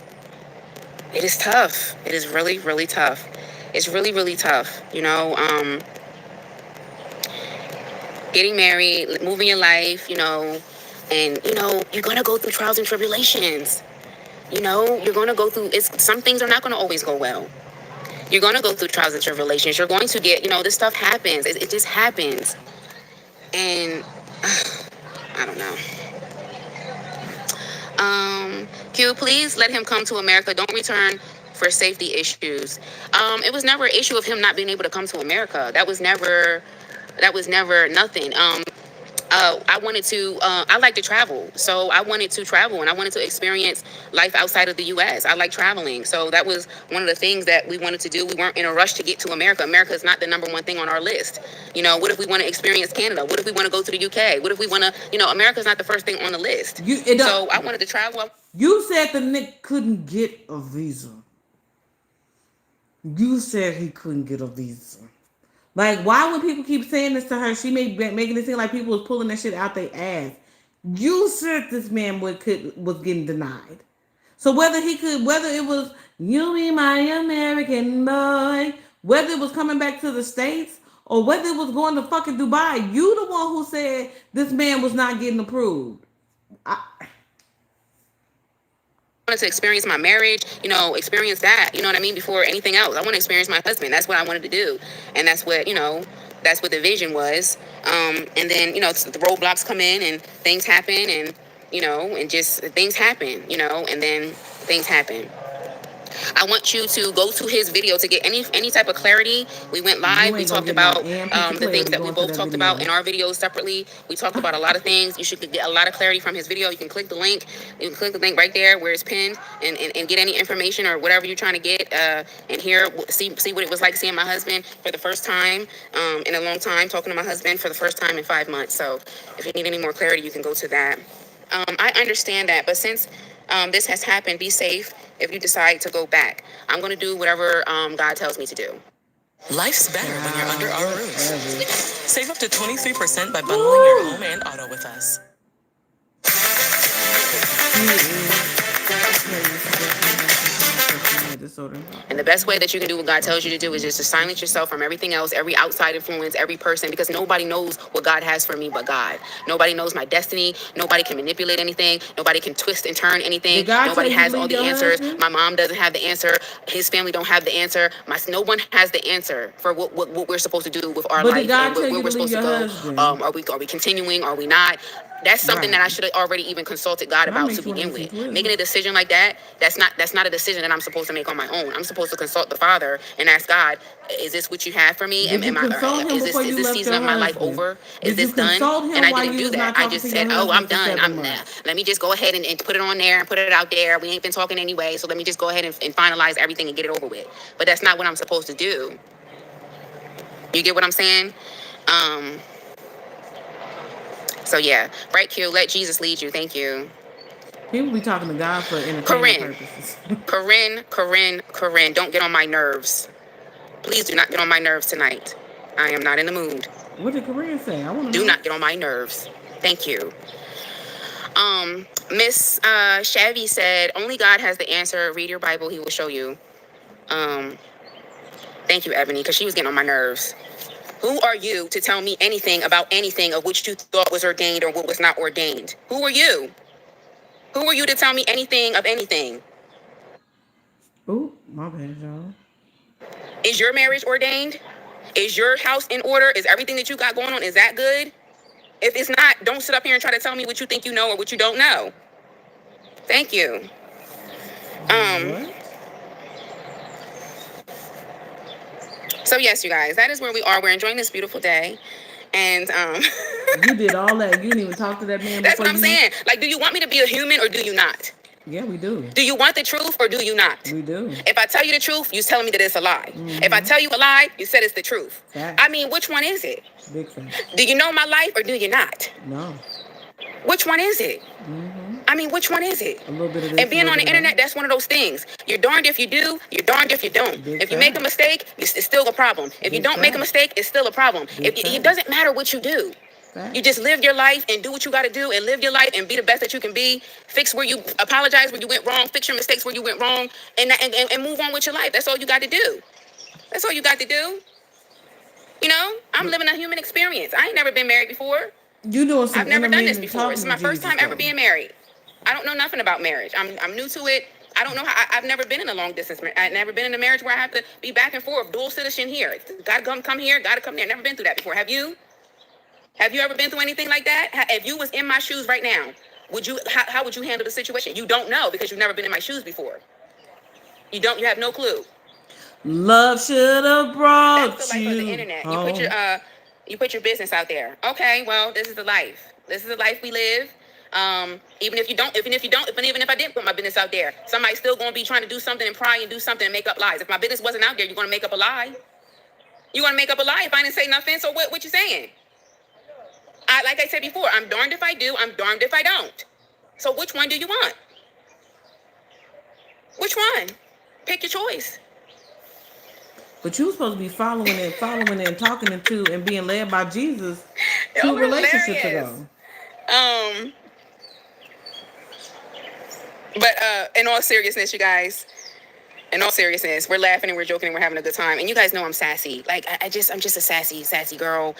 It is tough. It is really, really tough. It's really, really tough. Getting married, moving your life, and you're gonna go through trials and tribulations. You're gonna go through. It's some things are not gonna always go well. You're gonna go through trials and tribulations. You're going to get, this stuff happens. It just happens. And I don't know. Q, please let him come to America. Don't return for safety issues. It was never an issue of him not being able to come to America. That was never nothing. I wanted to. I like to travel, so I wanted to travel and I wanted to experience life outside of the U.S. I like traveling, so that was one of the things that we wanted to do. We weren't in a rush to get to America. America is not the number one thing on our list. You know, what if we want to experience Canada? What if we want to go to the UK? What if we want to? You know, America's not the first thing on the list. So I wanted to travel. You said the Nick couldn't get a visa. You said he couldn't get a visa. Like, why would people keep saying this to her? She made making it seem like people was pulling that shit out their ass. You said this man was getting denied. So whether it was you be my American boy, whether it was coming back to the States or whether it was going to fucking Dubai, you the one who said this man was not getting approved. Wanted to experience my marriage, you know, experience that, you know what I mean, before anything else. I want to experience my husband. That's what I wanted to do. And that's what, you know, that's what the vision was. And then, you know, the roadblocks come in and things happen and, you know, and just things happen, you know, and then things happen. I want you to go to his video to get any type of clarity. We went live. We talked about the things that we both talked about in our videos separately. We talked about a lot of things. You should get a lot of clarity from his video. You can click the link. You can click the link right there where it's pinned and get any information or whatever you're trying to get and hear, see what it was like seeing my husband for the first time in a long time, talking to my husband for the first time in 5 months. So if you need any more clarity, you can go to that. I understand that, but since this has happened, be safe if you decide to go back. I'm going to do whatever God tells me to do. Life's better when you're under our roof. Save up to 23% by bundling your home and auto with us. And the best way that you can do what God tells you to do is just to silence yourself from everything else, every outside influence, every person, because nobody knows what God has for me but God. Nobody knows my destiny. Nobody can manipulate anything. Nobody can twist and turn anything. Nobody has all the answers. My mom doesn't have the answer. His family don't have the answer. No one has the answer for what we're supposed to do with our life and where we're supposed to go. Are we continuing? Are we not? That's something that I should have already even consulted God about to begin with. Making a decision like that, that's not a decision that I'm supposed to make on my own. I'm supposed to consult the Father and ask God, is this what you have for me? Is this season of my life over? Is this done? And I didn't do that. I just said, oh, I'm done. Let me just go ahead and put it on there and put it out there. We ain't been talking anyway, so let me just go ahead and finalize everything and get it over with. But that's not what I'm supposed to do. You get what I'm saying? So yeah, right, Q. Let Jesus lead you. Thank you. People be talking to God for entertainment purposes. Corinne, don't get on my nerves. Please do not get on my nerves tonight. I am not in the mood. What did Corinne say? I want to know. Do not get on my nerves. Thank you. Miss Chevy said, only God has the answer. Read your Bible. He will show you. Thank you, Ebony, because she was getting on my nerves. Who are you to tell me anything about anything of which you thought was ordained or what was not ordained? Who are you? Who are you to tell me anything of anything? Oh, my bad, y'all. Is your marriage ordained? Is your house in order? Is everything that you got going on, is that good? If it's not, don't sit up here and try to tell me what you think you know or what you don't know. Thank you. So yes, you guys, that is where we are. We're enjoying this beautiful day. And you did all that. You didn't even talk to that man. That's what I'm saying. Like, do you want me to be a human or do you not? Yeah, we do. Do you want the truth or do you not? We do. If I tell you the truth, you're telling me that it's a lie. If I tell you a lie, you said it's the truth. Fact. I mean, which one is it? Big fact. Do you know my life or do you not? No. Which one is it? I mean, which one is it? A little bit of this, and being on the internet, that's one of those things. You're darned if you do, you're darned if you don't. If you make a mistake, it's still a problem. If you don't make a mistake, it's still a problem. It doesn't matter what you do. You just live your life and do what you got to do and live your life and be the best that you can be. Fix where you apologize where you went wrong. Fix your mistakes where you went wrong and move on with your life. That's all you got to do. That's all you got to do. You know, I'm living a human experience. I ain't never been married before. I've never done this before. This is my first time ever being married. I don't know nothing about marriage. I'm new to it. I don't know how. I've never been in a long distance. I've never been in a marriage where I have to be back and forth, dual citizen here. Gotta come here. Gotta come there. Never been through that before. Have you? Have you ever been through anything like that? If you was in my shoes right now, would you? How would you handle the situation? You don't know because you've never been in my shoes before. You don't. You have no clue. Love should have brought That's the life of the internet. You put your You put your business out there. Okay, well, this is the life. This is the life we live. Even if I didn't put my business out there, somebody's still gonna be trying to do something and pry and do something and make up lies. If my business wasn't out there, you're gonna make up a lie. You're gonna make up a lie if I didn't say nothing. So what you saying? Like I said before, I'm darned if I do, I'm darned if I don't. So which one do you want? Which one? Pick your choice. But you supposed to be following and talking into and being led by Jesus to Y'all a are relationship to hilarious. go. But in all seriousness, you guys, in all seriousness, we're laughing and we're joking and we're having a good time. And you guys know I'm sassy. Like I'm just a sassy girl.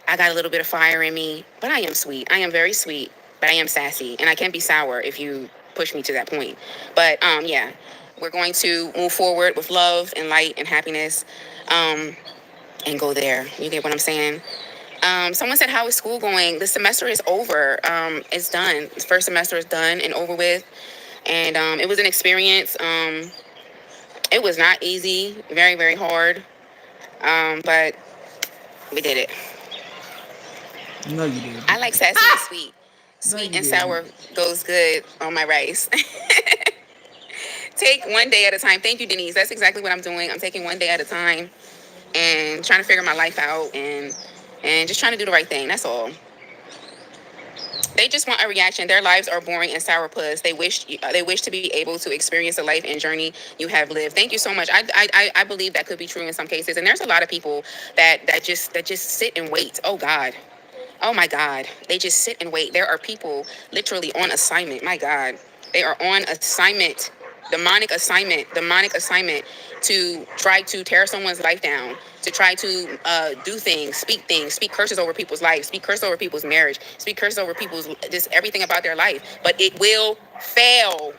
I got a little bit of fire in me, but I am sweet. I am very sweet, but I am sassy, and I can be sour if you push me to that point. But yeah, we're going to move forward with love and light and happiness, and go there. You get what I'm saying? Someone said, how is school going? The semester is over. It's done. The first semester is done and over with. And it was an experience. It was not easy, very, very hard. But we did it. No, you didn't. I like sassy and sweet. No, Sweet you and didn't. sour goes good on my rice. Take one day at a time. Thank you, Denise. That's exactly what I'm doing. I'm taking one day at a time and trying to figure my life out and just trying to do the right thing. That's all. They just want a reaction. Their lives are boring and sourpuss. They wish to be able to experience the life and journey you have lived. Thank you so much. I believe that could be true in some cases. And there's a lot of people that just sit and wait. Oh God. Oh my God. They just sit and wait. There are people literally on assignment. My God. They are on assignment. Demonic assignment to try to tear someone's life down, to try to do things, speak curses over people's lives, speak curses over people's marriage, speak curses over people's just everything about their life. But it will fail.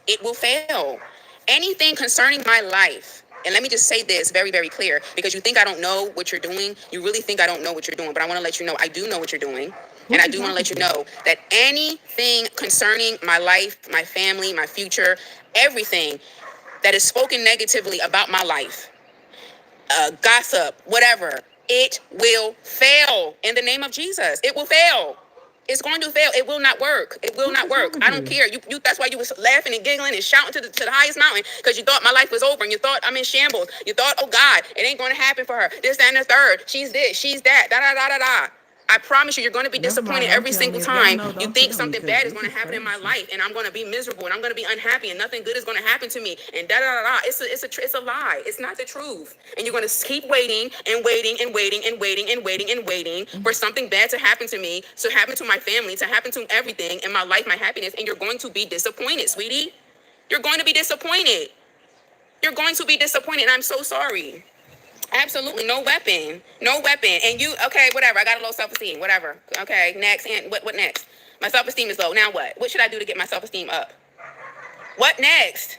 It will fail. Anything concerning my life. And let me just say this very, very clear, because you think I don't know what you're doing. You really think I don't know what you're doing, but I want to let you know I do know what you're doing. And I do want to let you know that anything concerning my life, my family, my future, everything that is spoken negatively about my life, gossip, whatever, it will fail in the name of Jesus. It will fail. It's going to fail. It will not work. It will not work. I don't care. You that's why you was laughing and giggling and shouting to the highest mountain, because you thought my life was over and you thought I'm in shambles. You thought, oh God, it ain't going to happen for her. This, that, and the third. She's this, she's that. Da da da da da. I promise you, you're going to be disappointed every single time you think something bad is going to happen in my life, and I'm going to be miserable, and I'm going to be unhappy, and nothing good is going to happen to me, and da da da da. It's a lie. It's not the truth, and you're going to keep waiting and waiting and waiting and waiting and waiting and waiting for something bad to happen to me, to happen to my family, to happen to everything in my life, my happiness, and you're going to be disappointed, sweetie. You're going to be disappointed. You're going to be disappointed, and I'm so sorry. Absolutely no weapon, no weapon. And you, okay, whatever. I got a low self-esteem, whatever. Okay, next. And what next? My self-esteem is low. Now what? What should I do to get my self-esteem up? What next?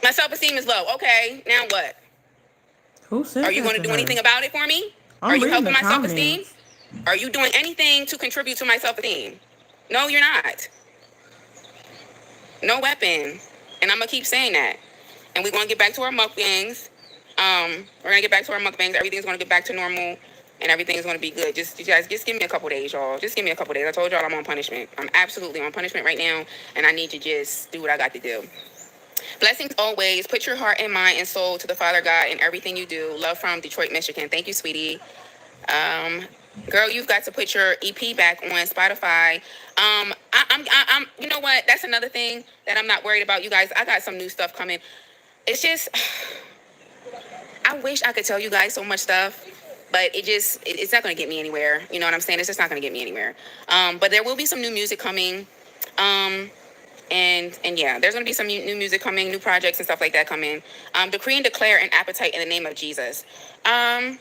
My self-esteem is low. Okay, now what? Who said Are you that going to do her? anything about it for me? I'm Are you reading helping the my self-esteem? comments. Are you doing anything to contribute to my self-esteem? No, you're not. No weapon. And I'm gonna keep saying that. And we're gonna get back to our mukbangs. We're gonna get back to our mukbangs. Everything's gonna get back to normal, and everything's gonna be good. Just you guys, just give me a couple days, y'all. Just give me a couple days. I told y'all I'm on punishment. I'm absolutely on punishment right now, and I need to just do what I got to do. Blessings always. Put your heart and mind and soul to the Father God in everything you do. Love from Detroit, Michigan. Thank you, sweetie. Girl, you've got to put your EP back on Spotify. I'm. You know what? That's another thing that I'm not worried about, you guys. I got some new stuff coming. It's just, I wish I could tell you guys so much stuff, but it's not going to get me anywhere. You know what I'm saying? It's just not going to get me anywhere. But there will be some new music coming. And yeah, there's going to be some new music coming, new projects and stuff like that coming. Decree and declare an appetite in the name of Jesus. I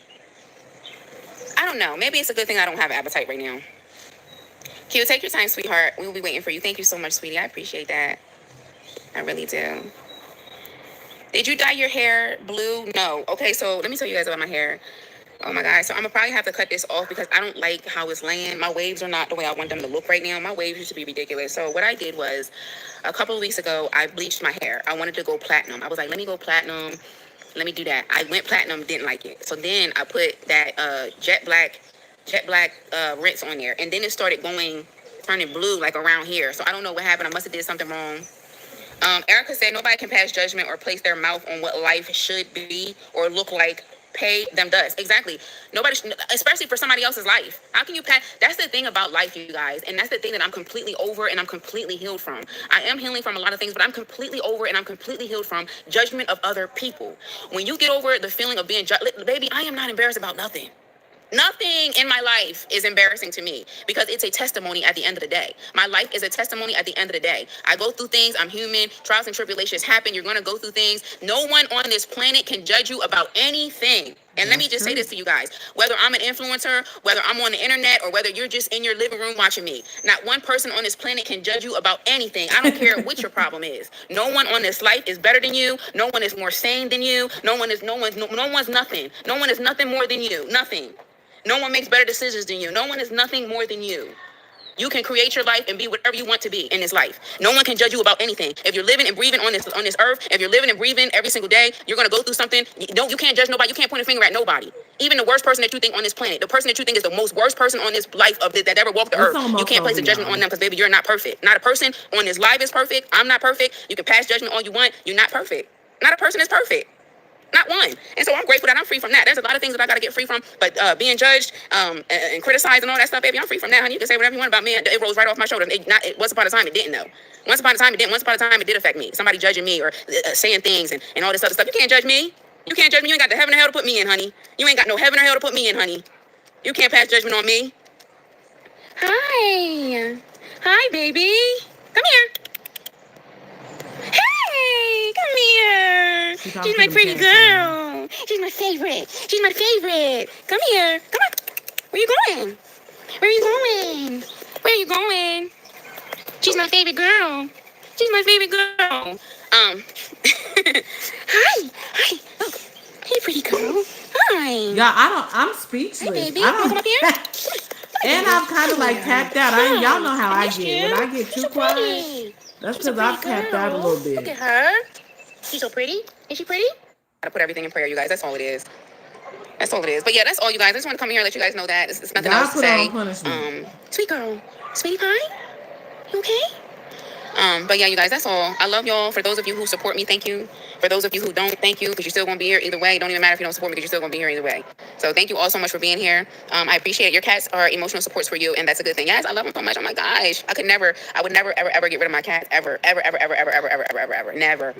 don't know. Maybe it's a good thing I don't have an appetite right now. Q, take your time, sweetheart. We will be waiting for you. Thank you so much, sweetie. I appreciate that. I really do. Did you dye your hair blue? No. Okay, so let me tell you guys about my hair. Oh my God. So I'm gonna probably have to cut this off because I don't like how it's laying. My waves are not the way I want them to look right now. My waves used to be ridiculous. So what I did was a couple of weeks ago, I bleached my hair. I wanted to go platinum. I was like, let me go platinum. Let me do that. I went platinum, didn't like it. So then I put that jet black rinse on there, and then it started turning blue like around here. So I don't know what happened. I must have did something wrong. Erica said nobody can pass judgment or place their mouth on what life should be or look like. Pay them dust. Exactly. Nobody, especially for somebody else's life. How can you pass? That's the thing about life, you guys, and that's the thing that I'm completely over and I'm completely healed from. I am healing from a lot of things, but I'm completely over and I'm completely healed from judgment of other people. When you get over the feeling of being judged, baby, I am not embarrassed about nothing. Nothing in my life is embarrassing to me because it's a testimony at the end of the day. My life is a testimony at the end of the day. I go through things. I'm human. Trials and tribulations happen. You're going to go through things. No one on this planet can judge you about anything. And let me just say this to you guys. Whether I'm an influencer, whether I'm on the internet, or whether you're just in your living room watching me, not one person on this planet can judge you about anything. I don't care what your problem is. No one on this life is better than you. No one is more sane than you. No one's nothing. No one is nothing more than you. Nothing. No one makes better decisions than you. No one is nothing more than you. You can create your life and be whatever you want to be in this life. No one can judge you about anything. If you're living and breathing on this earth, if you're living and breathing every single day, you're gonna go through something. You can't judge nobody. You can't point a finger at nobody. Even the worst person that you think on this planet, the person that you think is the most worst person on this life that ever walked the earth, you can't place a judgment on them because baby, you're not perfect. Not a person on this life is perfect. I'm not perfect. You can pass judgment all you want. You're not perfect. Not a person is perfect. Not one. And so I'm grateful that I'm free from that. There's a lot of things that I got to get free from, but being judged and criticized and all that stuff, baby, I'm free from that, honey. You can say whatever you want about me. It rolls right off my shoulder. Once upon a time, it didn't, though. Once upon a time, it didn't. Once upon a time, it did affect me. Somebody judging me or saying things and all this other stuff. You can't judge me. You can't judge me. You ain't got the heaven or hell to put me in, honey. You ain't got no heaven or hell to put me in, honey. You can't pass judgment on me. Hi. Hi, baby. Come here. Hey, come here. She's my pretty girl. She's my favorite. She's my favorite. Come here. Come on. Where you going? Where are you going? Where are you going? She's my favorite girl. She's my favorite girl. Hi. Hi. Look. Hey, pretty girl. Hi. Y'all, I'm speechless. Hi, baby. I don't. Come up here. And I'm kind of like tapped out. Y'all know how I get. When I get too quiet, that's because I've tapped out a little bit. Look at her. She's so pretty. Is she pretty? Gotta put everything in prayer, you guys. That's all it is. That's all it is. But yeah, that's all, you guys. I just want to come here and let you guys know that. It's nothing else to say. Sweet girl. Sweetie pie? You okay? But yeah, you guys, that's all. I love y'all. For those of you who support me, thank you. For those of you who don't, thank you, because you're still going to be here either way. It don't even matter if you don't support me, because you're still going to be here either way. So thank you all so much for being here. I appreciate it. Your cats are emotional supports for you, and that's a good thing. Yes, I love them so much. Oh my gosh. I would never, ever, ever get rid of my cats. Ever. Never.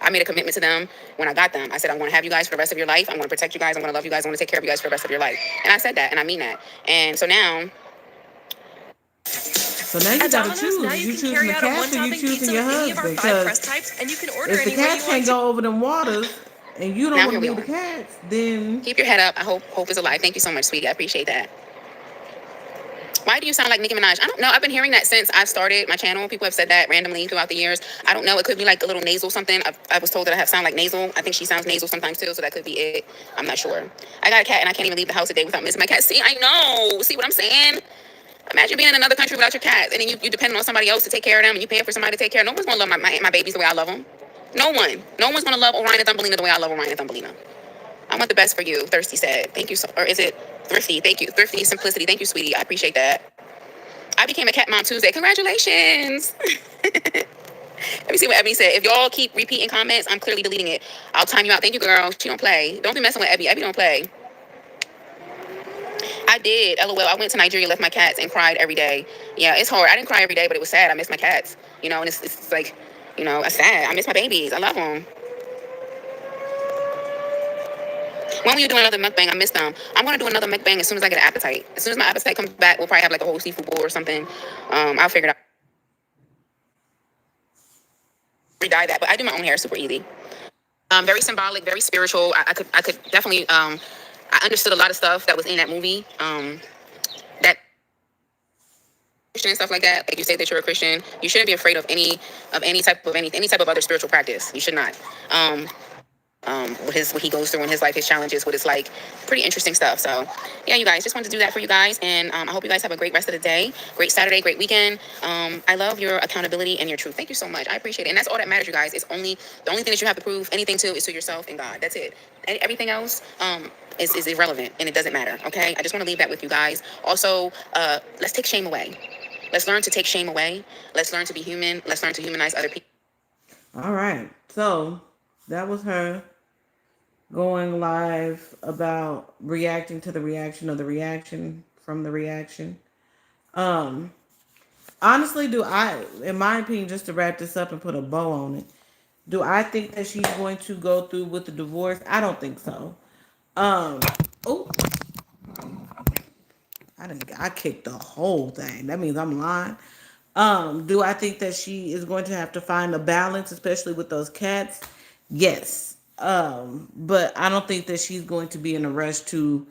I made a commitment to them when I got them. I said, I'm going to have you guys for the rest of your life. I'm going to protect you guys. I'm going to love you guys. I'm going to take care of you guys for the rest of your life. And I said that, and I mean that. And so now, you gotta choose. You choosing the cats or you choosing your husband? Because if the cats can't go over them waters and you don't want to leave the cats, then keep your head up. I hope is alive. Thank you so much, sweetie. I appreciate that. Why do you sound like Nicki Minaj? I don't know. I've been hearing that since I started my channel. People have said that randomly throughout the years. I don't know. It could be like a little nasal something. I was told that I have sound like nasal. I think she sounds nasal sometimes too, so that could be it. I'm not sure. I got a cat and I can't even leave the house a day without missing my cat. See, I know. See what I'm saying? Imagine being in another country without your cats, and then you depending on somebody else to take care of them, and you paying for somebody to take care of them. No one's gonna love my babies the way I love them. No one. No one's gonna love Orion and Thumbelina the way I love Orion and Thumbelina. I want the best for you, Thirsty said. Thank you. Or is it Thrifty? Thank you. Thrifty, Simplicity. Thank you, sweetie. I appreciate that. I became a cat mom Tuesday. Congratulations. Let me see what Ebony said. If y'all keep repeating comments, I'm clearly deleting it. I'll time you out. Thank you, girl. She don't play. Don't be messing with Ebby. Ebby don't play. I did. LOL. I went to Nigeria, left my cats, and cried every day. Yeah, it's hard. I didn't cry every day, but it was sad. I miss my cats. You know, and it's like, you know, it's sad. I miss my babies. I love them. When will you do another mukbang? I miss them. I'm going to do another mukbang as soon as I get an appetite. As soon as my appetite comes back, we'll probably have like a whole seafood bowl or something. I'll figure it out. Re-dye that, but I do my own hair super easy. Very symbolic, very spiritual. I could definitely, I understood a lot of stuff that was in that movie. That Christian and stuff like that. Like you say that you're a Christian, you shouldn't be afraid of any type of other spiritual practice. You should not. what he goes through in his life, his challenges, what it's like. Pretty interesting stuff. So yeah, you guys, just wanted to do that for you guys, and I hope you guys have a great rest of the day, great Saturday, great weekend. I love your accountability and your truth. Thank you so much. I appreciate it, and that's all that matters, you guys. It's only the only thing that you have to prove anything to is to yourself and God. That's it. Everything else is irrelevant and it doesn't matter. Okay, I just want to leave that with you guys. Also, let's take shame away. Let's learn to take shame away. Let's learn to be human. Let's learn to humanize other people. All right. So that was her going live about reacting to the reaction of the reaction from the reaction. Um, Honestly, do I, in my opinion, just to wrap this up and put a bow on it, do I think that she's going to go through with the divorce? I don't think so. Um, oh, I kicked the whole thing. That means I'm lying. Do I think that she is going to have to find a balance, especially with those cats? Yes. But I don't think that she's going to be in a rush to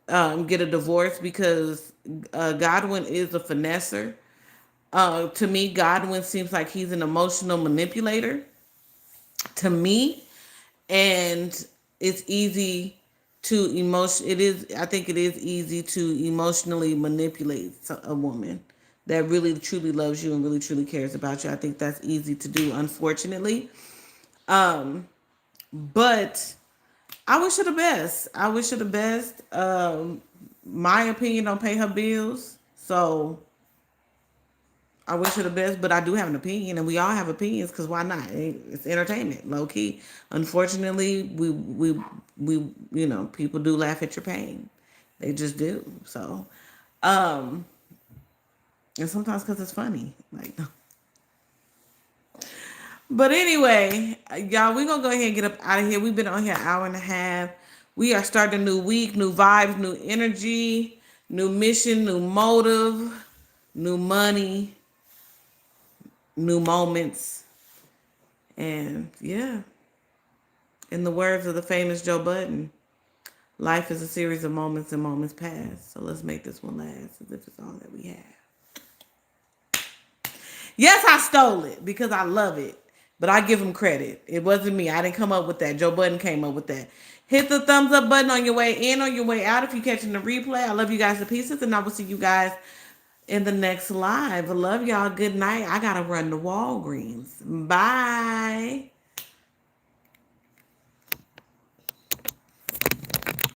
get a divorce because Godwin is a finesser. To me, Godwin seems like he's an emotional manipulator. To me, and it's easy to emotion. It is. I think it is easy to emotionally manipulate a woman that really truly loves you and really truly cares about you. I think that's easy to do, unfortunately. But I wish her the best. I wish her the best. My opinion don't pay her bills, so I wish her the best, but I do have an opinion, and we all have opinions because why not? It's entertainment, low key. Unfortunately, people do laugh at your pain. They just do. So, um, and sometimes because it's funny, like. But anyway, y'all, we're gonna go ahead and get up out of here. We've been on here an hour and a half. We are starting a new week, new vibes, new energy, new mission, new motive, new money, new moments. And yeah, in the words of the famous Joe Budden, life is a series of moments and moments past. So let's make this one last as if it's all that we have. Yes, I stole it because I love it. But I give him credit. It wasn't me. I didn't come up with that. Joe Budden came up with that. Hit the thumbs up button on your way in, on your way out if you're catching the replay. I love you guys to pieces, and I will see you guys in the next live. I love y'all. Good night. I gotta run to Walgreens. Bye.